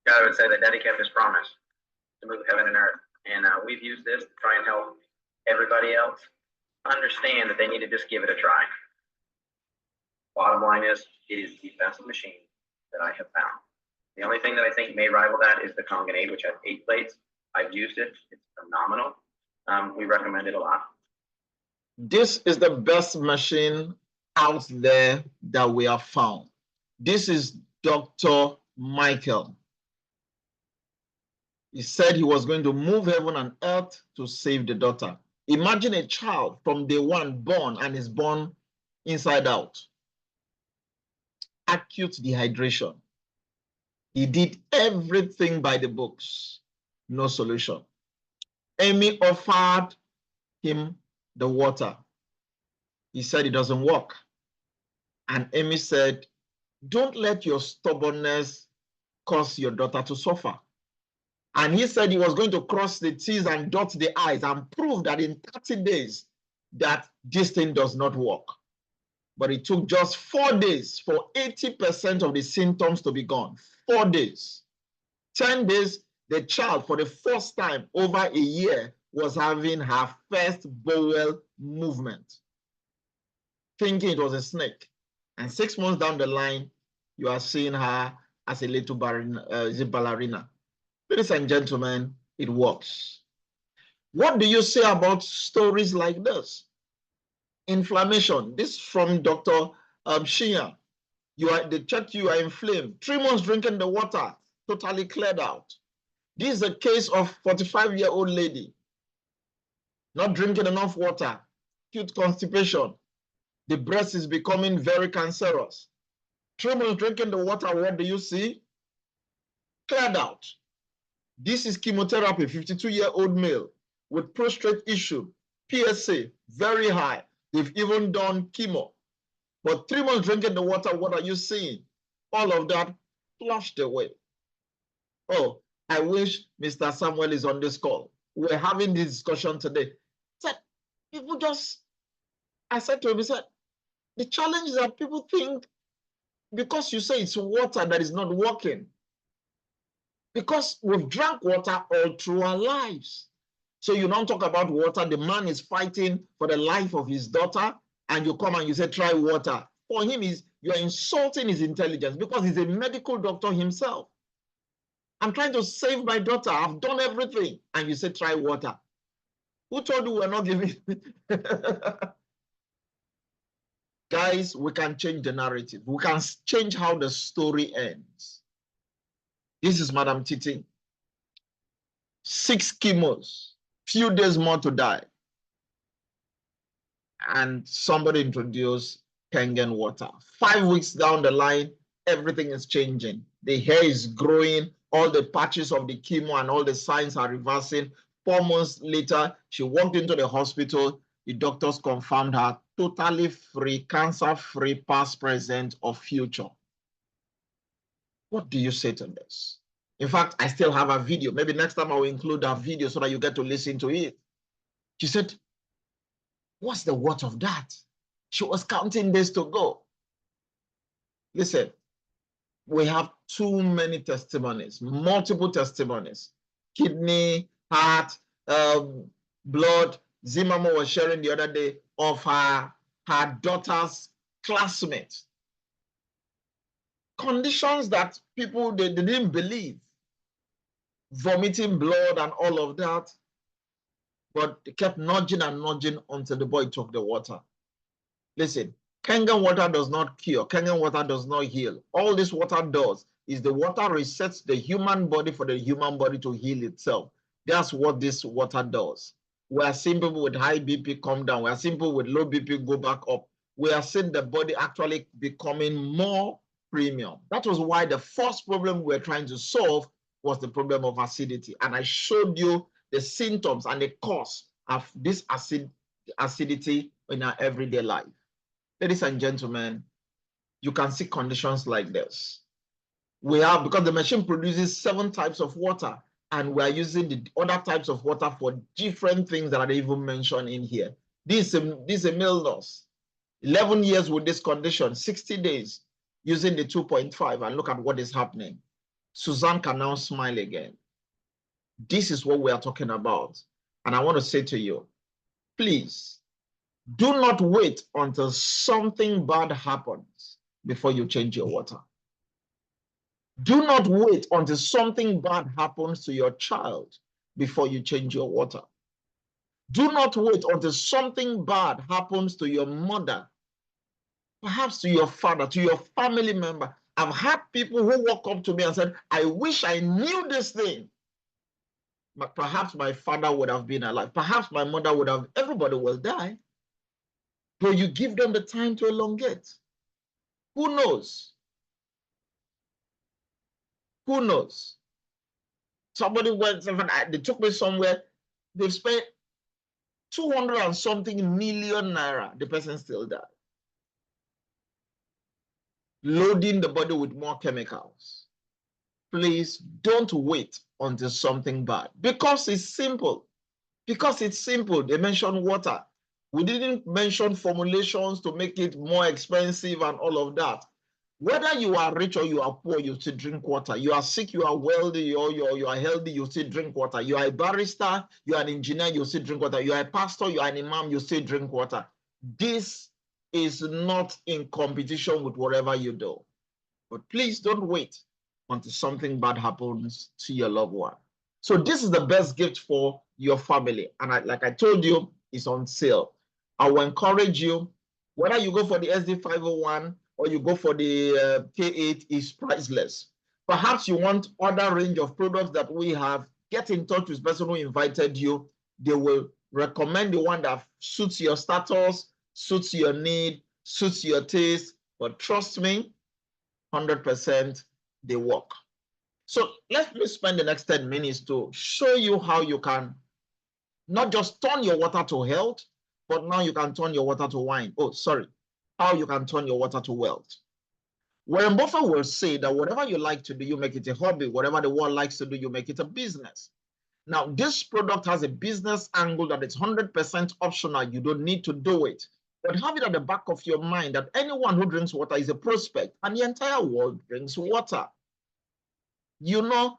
God would say that Daddy kept his promise to move heaven and earth. And we've used this to try and help everybody else understand that they need to just give it a try. Bottom line is, it is the best machine that I have found. The only thing that I think may rival that is the Kangen 8, which has 8 plates. I've used it. It's phenomenal. We recommend it a lot.
This is the best machine out there that we have found. This is Dr. Michael. He said he was going to move heaven and earth to save the daughter. Imagine a child from day one born and is born inside out. Acute dehydration. He did everything by the books. No solution. Amy offered him the water. He said it doesn't work. And Amy said, don't let your stubbornness cause your daughter to suffer. And he said he was going to cross the T's and dot the I's and prove that in 30 days that this thing does not work. But it took just 4 days for 80% of the symptoms to be gone. 4 days. 10 days, the child, for the first time over a year, was having her first bowel movement, thinking it was a snake. And 6 months down the line, you are seeing her as a little ballerina. Ladies and gentlemen, it works. What do you say about stories like this? Inflammation. This from Dr. Shia. They checked you are inflamed. 3 months drinking the water, totally cleared out. This is a case of 45-year-old lady, not drinking enough water, acute constipation. The breast is becoming very cancerous. 3 months drinking the water, what do you see? Cleared out. This is chemotherapy, 52-year-old male with prostate issue, PSA, very high. They've even done chemo. But 3 months drinking the water, what are you seeing? All of that flushed away. Oh, I wish Mr. Samuel is on this call. We're having this discussion today. Said, people just, I said to him, he said, the challenge is that people think because you say it's water that is not working. Because we've drank water all through our lives. So you don't talk about water. The man is fighting for the life of his daughter, and you come and you say, try water. For him, you're insulting his intelligence because he's a medical doctor himself. I'm trying to save my daughter. I've done everything. And you say, try water. Who told you we're not giving? Guys, we can change the narrative. We can change how the story ends. This is Madam Titi. 6 chemos, few days more to die. And somebody introduced Kangen water. 5 weeks down the line, everything is changing. The hair is growing, all the patches of the chemo and all the signs are reversing. 4 months later, she walked into the hospital. The doctors confirmed her totally free, cancer-free, past, present, or future. What do you say to this? In fact, I still have a video. Maybe next time I will include that video so that you get to listen to it. She said, what's the worth of that? She was counting days to go. Listen, we have too many testimonies, multiple testimonies. Kidney, heart, blood. Zimamo was sharing the other day of her daughter's classmates. Conditions that people, they didn't believe. Vomiting blood and all of that. But they kept nudging and nudging until the boy took the water. Listen, Kangen water does not cure. Kangen water does not heal. All this water does is the water resets the human body for the human body to heal itself. That's what this water does. We are seeing people with high BP come down. We are seeing people with low BP go back up. We are seeing the body actually becoming more premium. That was why the first problem we were trying to solve was the problem of acidity. And I showed you the symptoms and the cause of this acidity in our everyday life. Ladies and gentlemen, you can see conditions like this. We have, because the machine produces 7 types of water, and we are using the other types of water for different things that are even mentioned in here. This is a male nurse, 11 years with this condition, 60 days using the 2.5, and look at what is happening. Suzanne can now smile again. This is what we are talking about. And I want to say to you, please, do not wait until something bad happens before you change your water. Do not wait until something bad happens to your child before you change your water. Do not wait until something bad happens to your mother, perhaps to your father, to your family member. I've had people who walk up to me and said, I wish I knew this thing. But perhaps my father would have been alive. Perhaps my mother would have, everybody will die. But you give them the time to elongate. Who knows? Who knows? Somebody went, they took me somewhere, they spent 200 and something million naira, the person still died. Loading the body with more chemicals. Please don't wait until something bad, because it's simple. Because it's simple. They mentioned water. We didn't mention formulations to make it more expensive and all of that. Whether you are rich or you are poor, you still drink water. You are sick, you are wealthy, or you are healthy, you still drink water. You are a barrister, you are an engineer, you still drink water. You are a pastor, you are an imam, you still drink water. This is not in competition with whatever you do. But please don't wait until something bad happens to your loved one. So this is the best gift for your family. And like I told you, it's on sale. I will encourage you, whether you go for the SD501 or you go for the K8, is priceless. Perhaps you want other range of products that we have. Get in touch with the person who invited you. They will recommend the one that suits your status, suits your need, suits your taste. But trust me, 100% they work. So let me spend the next 10 minutes to show you how you can not just turn your water to health, but now you can turn your water to wine. Oh, sorry. How you can turn your water to wealth. Warren Buffett will say that whatever you like to do, you make it a hobby. Whatever the world likes to do, you make it a business. Now, this product has a business angle that is 100% optional. You don't need to do it. But have it at the back of your mind that anyone who drinks water is a prospect, and the entire world drinks water. You know,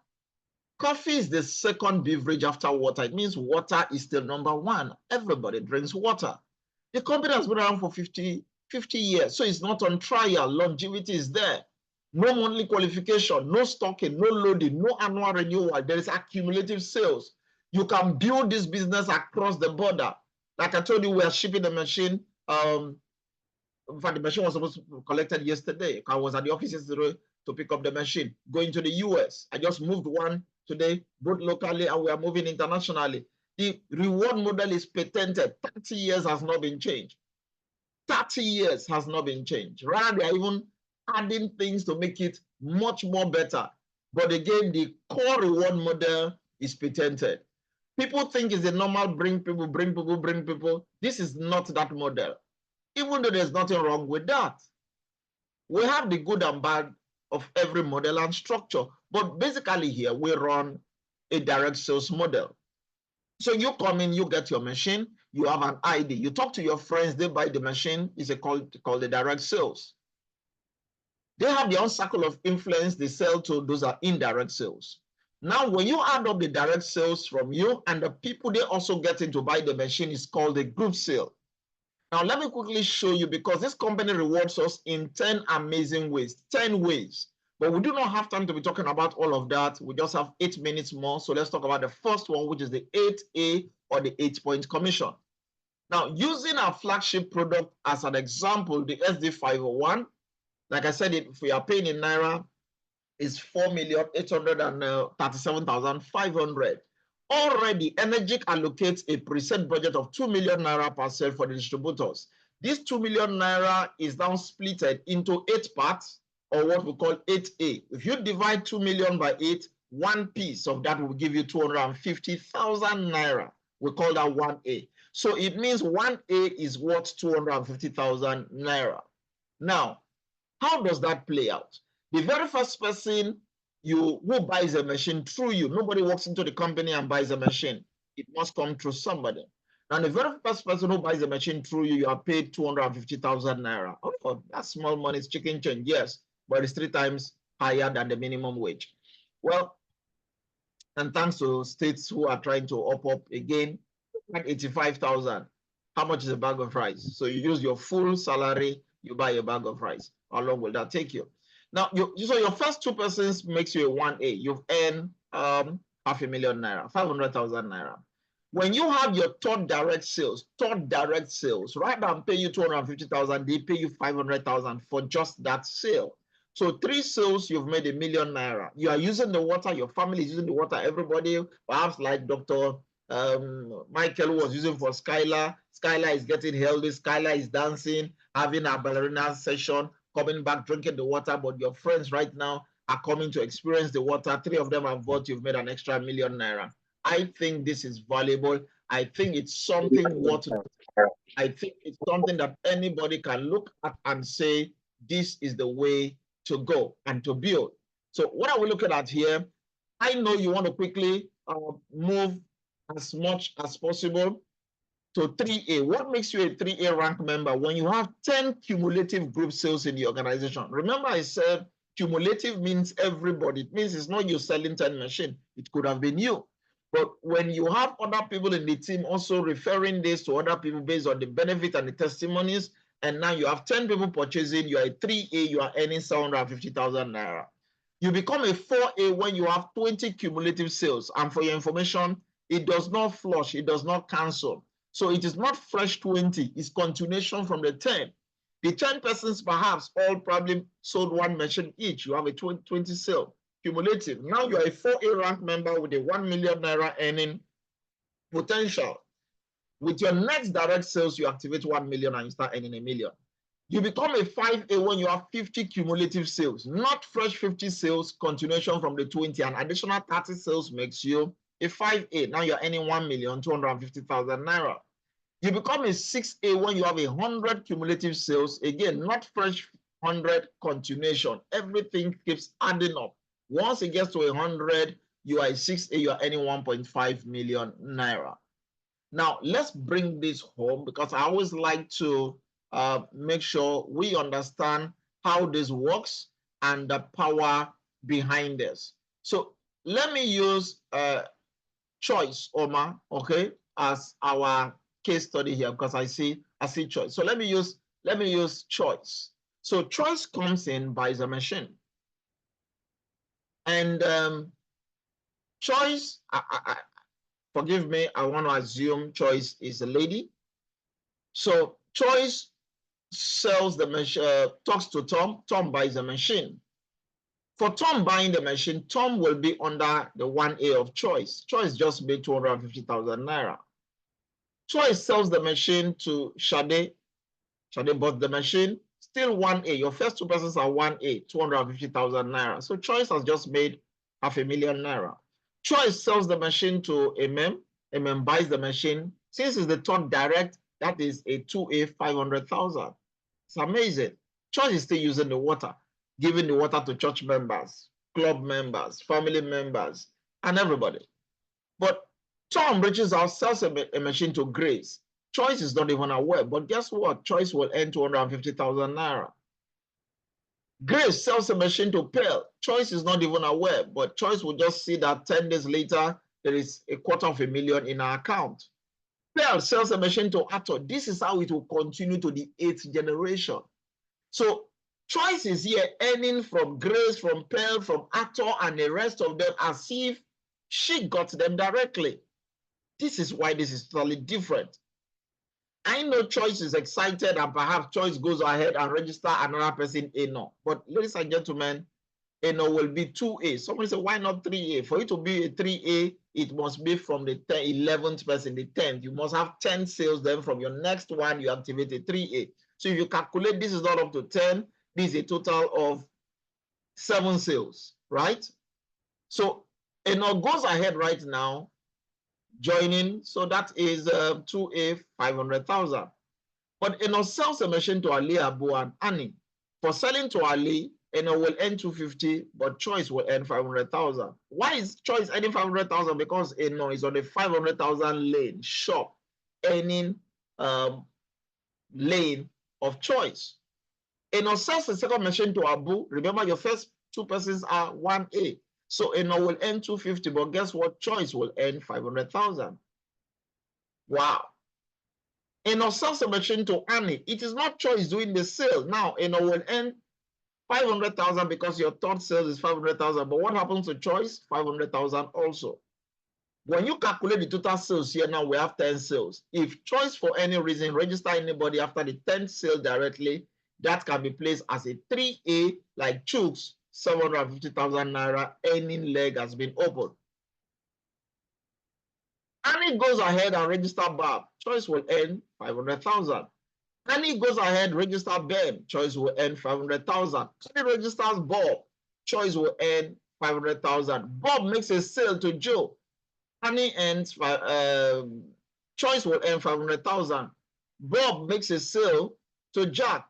coffee is the second beverage after water. It means water is still number one. Everybody drinks water. The company has been around for 50 years, so it's not on trial. Longevity is there. No monthly qualification, no stocking, no loading, no annual renewal. There is accumulative sales. You can build this business across the border. Like I told you, we are shipping the machine. In fact, the machine was supposed to be collected yesterday. I was at the office yesterday to pick up the machine, going to the US. I just moved one today, both locally, and we are moving internationally. The reward model is patented. 30 years has not been changed. 30 years has not been changed. Rather, they are even adding things to make it much more better. But again, the core reward model is patented. People think it's a normal bring people. This is not that model, even though there's nothing wrong with that. We have the good and bad of every model and structure. But basically here, we run a direct sales model. So you come in, you get your machine, you have an ID. You talk to your friends, they buy the machine. It's called the direct sales. They have their own circle of influence. They sell to those are indirect sales. Now, when you add up the direct sales from you and the people they also get in to buy the machine, is called a group sale. Now, let me quickly show you, because this company rewards us in 10 amazing ways, 10 ways. But we do not have time to be talking about all of that. We just have 8 minutes more. So let's talk about the first one, which is the 8A, or the 8-point commission. Now, using our flagship product as an example, the SD501, like I said, if we are paying in Naira, is 4,837,500. Already, Energic allocates a preset budget of 2 million Naira per sale for the distributors. This 2 million Naira is now splitted into 8 parts, or what we call 8A. If you divide 2 million by 8, one piece of that will give you 250,000 Naira. We call that 1A. So it means 1A is worth 250,000 Naira. Now, how does that play out? The very first person who buys a machine through you, nobody walks into the company and buys a machine. It must come through somebody. Now, the very first person who buys a machine through you, you are paid 250,000 Naira. Oh, that's small money, it's chicken change, yes, but it's 3 times higher than the minimum wage. Well, and thanks to states who are trying to up again, like 85,000. How much is a bag of rice? So you use your full salary, you buy a bag of rice. How long will that take you? Now, so your first 2 persons makes you a 1A. You've earned 500,000 Naira, 500,000 Naira. When you have your third direct sales, rather than pay you 250,000, they pay you 500,000 for just that sale. So 3 sales, you've made 1 million Naira. You are using the water, your family is using the water, everybody, perhaps like Dr. Michael was using for Skylar. Skylar is getting healthy, Skylar is dancing, having a ballerina session, coming back, drinking the water, but your friends right now are coming to experience the water. 3 of them have bought, you've made an extra 1 million Naira. I think this is valuable. I think it's something worth. I think it's something that anybody can look at and say, this is the way to go and to build. So what are we looking at here? I know you want to quickly move as much as possible to 3A. What makes you a 3A rank member? When you have 10 cumulative group sales in the organization. Remember I said cumulative means everybody. It means it's not you selling 10 machines. It could have been you. But when you have other people in the team also referring this to other people based on the benefit and the testimonies, and now you have 10 people purchasing, you are a 3A, you are earning 750,000 naira. You become a 4A when you have 20 cumulative sales. And for your information, it does not flush, it does not cancel. So it is not fresh 20, it's continuation from the 10. The 10 persons perhaps all probably sold one machine each. You have a 20 sale cumulative. Now you are a 4A rank member with a 1 million naira earning potential. With your next direct sales, you activate 1 million and you start earning $1 million. You become a 5A when you have 50 cumulative sales, not fresh 50 sales, continuation from the 20, and additional 30 sales makes you a 5A. Now you're earning 1,250,000 naira. You become a 6A when you have 100 cumulative sales. Again, not fresh 100 continuation. Everything keeps adding up. Once it gets to 100, you are a 6A, you are earning 1.5 million naira. Now, let's bring this home because I always like to make sure we understand how this works and the power behind this. So let me use Choice, Omar, okay, as our case study here because I see Choice. So let me use Choice. So Choice comes in, buys a machine, and Choice, forgive me, I want to assume Choice is a lady. So Choice sells the machine, talks to Tom. Tom buys a machine. For Tom buying the machine, Tom will be under the 1A of Choice. Choice just made 250,000 naira. Choice sells the machine to Shade. Shade bought the machine, still 1A. Your first two persons are 1A, 250,000 naira. So Choice has just made 500,000 naira. Choice sells the machine to MM. MM buys the machine. Since it's the third direct, that is a 2A, 500,000. It's amazing. Choice is still using the water, giving the water to church members, club members, family members, and everybody. But Tom reaches out, sells a machine to Grace. Choice is not even aware, but guess what? Choice will earn 250,000 naira. Grace sells a machine to Pearl. Choice is not even aware, but Choice will just see that 10 days later, there is $250,000 in our account. Pearl sells a machine to Arthur. This is how it will continue to the 8th generation. So Choice is here earning from Grace, from Pearl, from Arthur, and the rest of them as if she got them directly. This is why this is totally different. I know Choice is excited and perhaps Choice goes ahead and register another person Eno. But ladies and gentlemen, Eno will be 2A. Somebody say, why not 3A? For you to be a 3A, it must be from the 11th person, the 10th. You must have 10 sales. Then from your next one, you activate a 3A. So if you calculate, this is not up to 10. This is a total of 7 sales, right? So Eno goes ahead right now, joining. So that is 2A, 500,000. But Eno sells a machine to Ali, Abu, and Annie. For selling to Ali, Eno will earn 250, but Choice will earn 500,000. Why is Choice earning 500,000? Because Eno is on a 500,000 lane shop, earning lane of Choice. Eno sells the second machine to Abu. Remember, your first two persons are 1A. So Eno will earn 250, but guess what? Choice will earn 500,000. Wow. Eno sells a machine to Annie. It is not Choice doing the sale. Now Eno will earn 500,000 because your third sale is 500,000. But what happens to Choice? 500,000 also. When you calculate the total sales here, now we have 10 sales. If Choice for any reason register anybody after the 10th sale directly, that can be placed as a 3A like Chooks, 750,000 naira earning leg has been opened. Annie goes ahead and register Bob. Choice will earn 500,000. Annie goes ahead, register Ben. Choice will earn 500,000. Annie registers Bob. Choice will earn 500,000. Bob makes a sale to Joe. Annie earns Choice will earn 500,000. Bob makes a sale to Jack.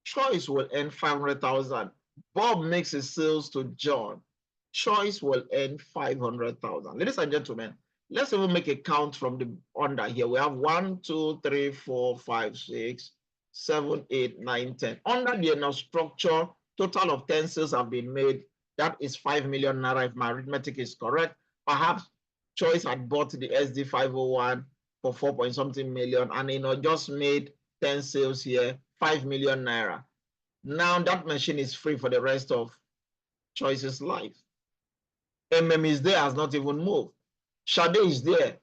Choice will earn 500,000. Bob makes a sales to John. Choice will earn 500,000. Ladies and gentlemen, let's even make a count from the under here. We have 1, 2, 3, 4, 5, 6, 7, 8, 9, 10. Under the now structure, total of 10 sales have been made. That is 5 million naira if my arithmetic is correct. Perhaps Choice had bought the SD501 for 4 point something million and just made 10 sales here, 5 million naira. Now that machine is free for the rest of Choice's life. is there, has not even moved. Shade is there.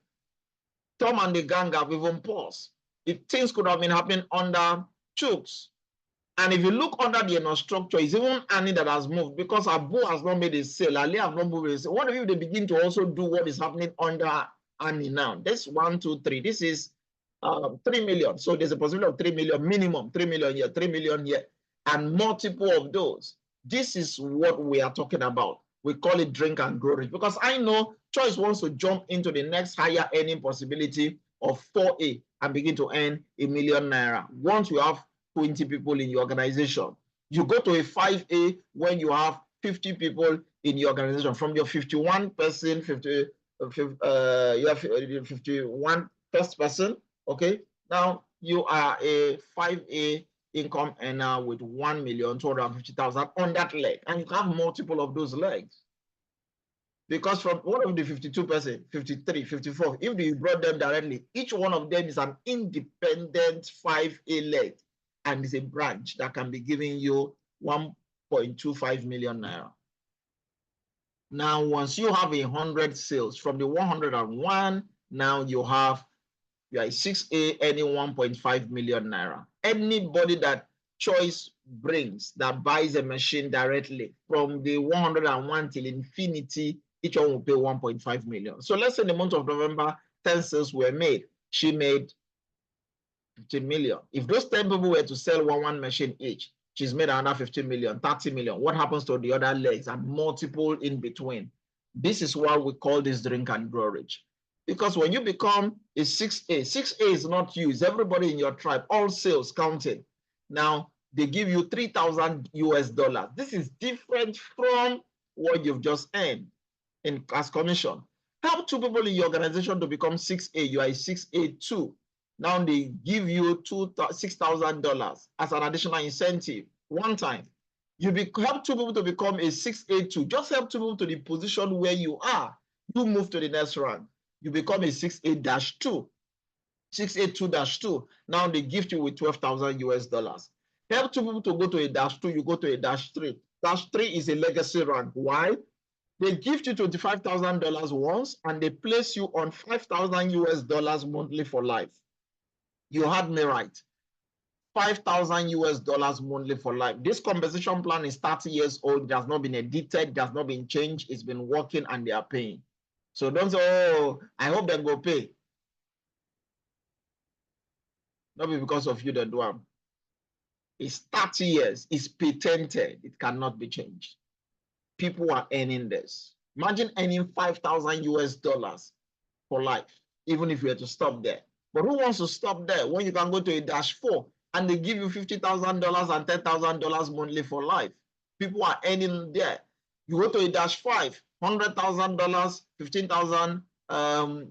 Tom and the gang have even paused. If things could have been happening under Chooks. And if you look under the structure, it's even Annie that has moved because Abu has not made a sale. Ali have not moved a sale. What if they begin to also do what is happening under Annie now? That's 1, 2, 3. This is 3 million. So there's a possibility of 3 million minimum, 3 million here, 3 million here, and multiple of those. This is what we are talking about. We call it drink and grow rich because I know Choice wants to jump into the next higher earning possibility of 4A and begin to earn $1 million naira. Once you have 20 people in your organization, you go to a 5A when you have 50 people in your organization. From your 51 person, you have 51 first person. Okay, now you are a 5A income earner with 1,250,000 on that leg, and you have multiple of those legs. Because from one of the 52 person, 53, 54, if you brought them directly, each one of them is an independent 5A leg, and it's a branch that can be giving you 1.25 million naira. Now, once you have 100 sales from the 101, now you are a 6A earning 1.5 million naira. Anybody that Choice brings that buys a machine directly from the 101 till infinity, each one will pay 1.5 million. So let's say in the month of November, 10 sales were made. She made 15 million. If those 10 people were to sell one machine each, she's made another 15 million, 30 million. What happens to the other legs and multiple in between? This is why we call this drink and grow rich. Because when you become a 6A, 6A is not you, it's everybody in your tribe, all sales counted. Now, they give you $3,000 US. This is different from what you've just earned as commission. Help 2 people in your organization to become 6A, you are a 6A too. Now they give you $6,000 as an additional incentive one time. You help 2 people to become a 6A2. Just help 2 people to the position where you are. You move to the next rank. You become a 6A-2. 6A2-2. Now they gift you with $12,000 US. Help 2 people to go to a -2, you go to a -3. -3 is a legacy rank. Why? They gift you $25,000 once and they place you on $5,000 US monthly for life. You had me right. $5,000 US monthly for life. This compensation plan is 30 years old. It has not been edited, it has not been changed. It's been working and they are paying. So don't say, oh, I hope they go pay. Not because of you, the do. It's 30 years. It's patented. It cannot be changed. People are earning this. Imagine earning $5,000 US for life, even if you had to stop there. But who wants to stop there when you can go to a -4 and they give you $50,000 and $10,000 monthly for life? People are earning there. You go to a -5, $100,000, $15,000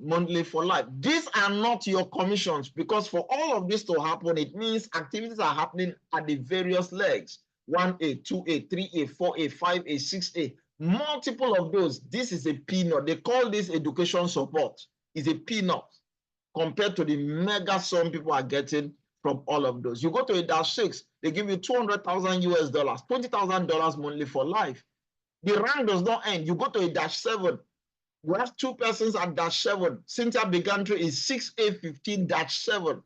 monthly for life. These are not your commissions, because for all of this to happen, it means activities are happening at the various legs. 1A, 2A, 3A, 4A, 5A, 6A, multiple of those. This is a peanut. They call this education support. It's a peanut compared to the mega sum people are getting from all of those. You go to a -6, they give you $200,000 US, $20,000 monthly for life. The rank does not end. You go to a -7. We have 2 persons at -7. Cynthia Bigantry is 6A15-7.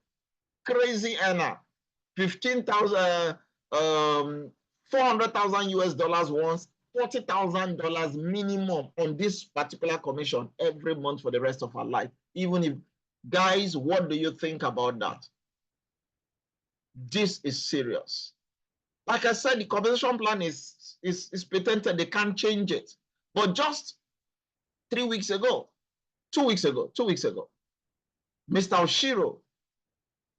Crazy earner. 15,000, $400,000 US once, $40,000 minimum on this particular commission every month for the rest of her life. Even if, guys, what do you think about that? This is serious. Like I said, the compensation plan is patented. They can't change it. But just 3 weeks ago, 2 weeks ago, Mr. Oshiro,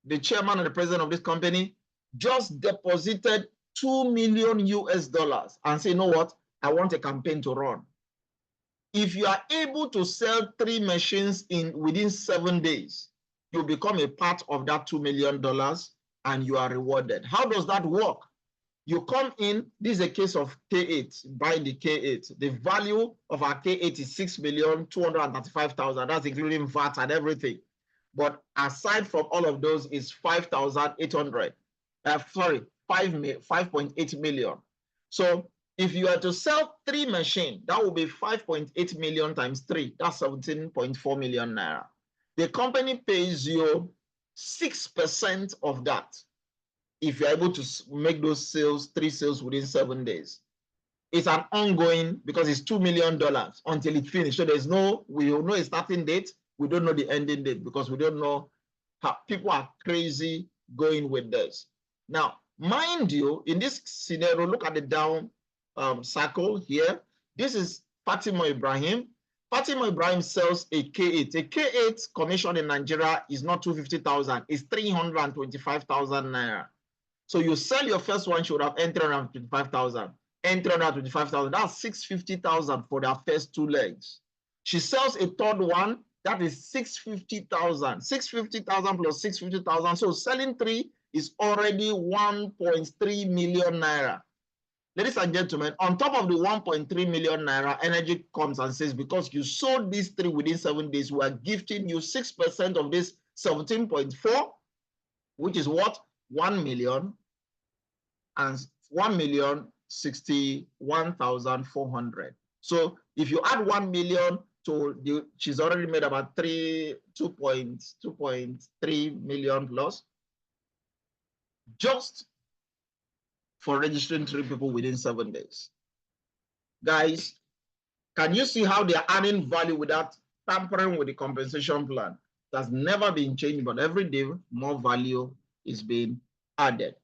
the chairman and the president of this company, just deposited $2 million and say, you know what? I want a campaign to run. If you are able to sell 3 machines within 7 days, you become a part of that $2 million and you are rewarded. How does that work? You come in, this is a case of K8, buying the K8. The value of our K8 is 6,235,000. That's including VAT and everything. But aside from all of those is 5,800. Sorry, 5.8 million. So if you are to sell 3 machines, that will be 5.8 million times 3. That's 17.4 million naira. The company pays you 6% of that if you're able to make those sales, 3 sales within 7 days. It's an ongoing, because it's $2 million until it's finished. So there's no, we don't know a starting date. We don't know the ending date because we don't know how people are crazy going with this. Now, mind you, in this scenario, look at the down cycle here. This is Fatima Ibrahim. Fatima Ibrahim sells a K8. A K8 commission in Nigeria is not 250,000, it's 325,000 naira. So you sell your first one, she would have earned 325,000. Earned 325,000, that's 650,000 for their first 2 legs. She sells a third one, that is 650,000. 650,000 plus 650,000. So selling 3 is already 1.3 million naira. Ladies and gentlemen, on top of the 1.3 million naira, Energy comes and says, because you sold these 3 within 7 days, we are gifting you 6% of this 17.4, which is what? 1 million and 1,061,400. So if you add 1 million to the, she's already made about 2.3 million plus just for registering 3 people within 7 days. Guys, can you see how they are adding value without tampering with the compensation plan? That's never been changed, but every day more value is being added.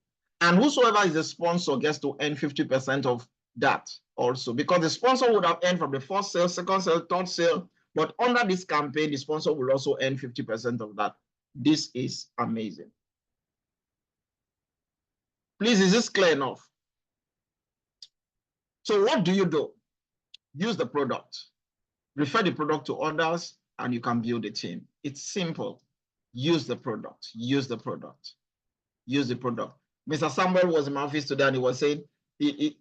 And whosoever is a sponsor gets to earn 50% of that also, because the sponsor would have earned from the first sale, second sale, third sale, but under this campaign, the sponsor will also earn 50% of that. This is amazing. Please, is this clear enough? So what do? Use the product, refer the product to others, and you can build a team. It's simple. Use the product, use the product, use the product. Mr. Samuel was in my office today and he was saying,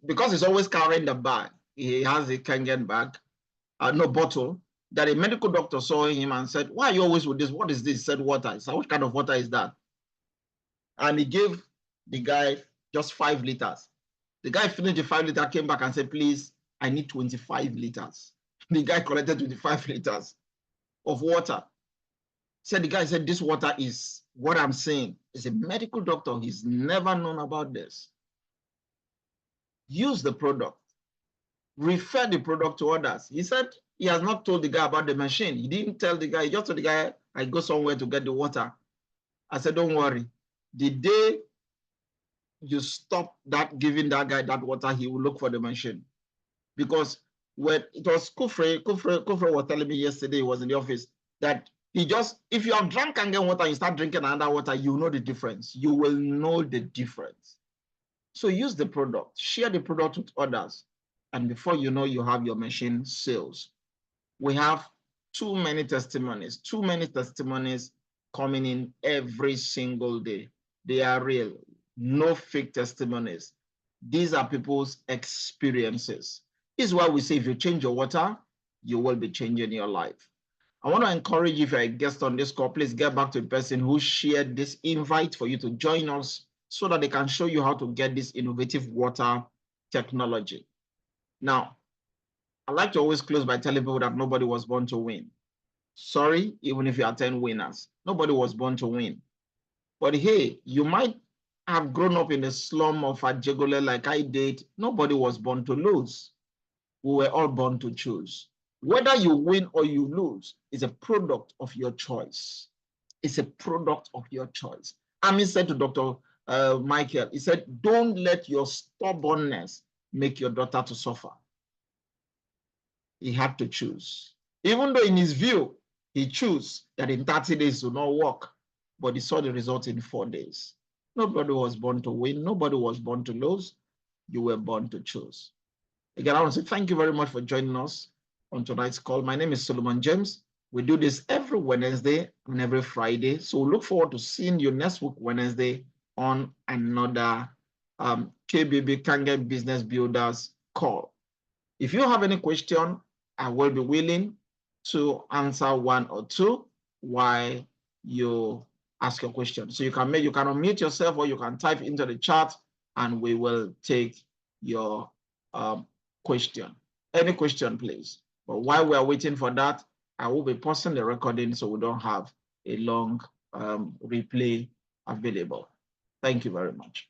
because he's always carrying the bag, he has a Kangen bag, no bottle, that a medical doctor saw him and said, why are you always with this? What is this? He said, water. He said, what kind of water is that? And he gave the guy just 5 liters. The guy finished the 5 liter, came back and said, please, I need 25 liters. The guy collected 25 liters of water. Said the guy said, this water is what I'm saying. He's a medical doctor. He's never known about this. Use the product. Refer the product to others. He said he has not told the guy about the machine. He didn't tell the guy. He just told the guy, I go somewhere to get the water. I said, don't worry. The day you stop giving that guy that water, he will look for the machine. Because when it was Kufre was telling me yesterday, he was in the office, that if you have drunk and get water and you start drinking another water, you know the difference. You will know the difference. So use the product, share the product with others. And before you know, you have your machine sales. We have too many testimonies coming in every single day. They are real, no fake testimonies. These are people's experiences. This is why we say if you change your water, you will be changing your life. I want to encourage you, if you're a guest on this call, please get back to the person who shared this invite for you to join us so that they can show you how to get this innovative water technology. Now, I like to always close by telling people that nobody was born to win. Sorry, even if you are 10 winners, nobody was born to win. But hey, you might have grown up in the slum of Ajegole like I did. Nobody was born to lose. We were all born to choose. Whether you win or you lose is a product of your choice. It's a product of your choice. Ami said to Dr. Michael, he said, don't let your stubbornness make your daughter to suffer. He had to choose. Even though in his view, He chose that in 30 days to not work, but he saw the result in 4 days. Nobody was born to win. Nobody was born to lose. You were born to choose. Again, I want to say thank you very much for joining us on tonight's call. My name is Solomon James. We do this every Wednesday and every Friday. So we look forward to seeing you next week, Wednesday, on another KBB Kangen Business Builders call. If you have any question, I will be willing to answer one or two while you ask your question. So you can unmute yourself or you can type into the chat and we will take your question. Any question, please. But while we are waiting for that, I will be pausing the recording so we don't have a long replay available. Thank you very much.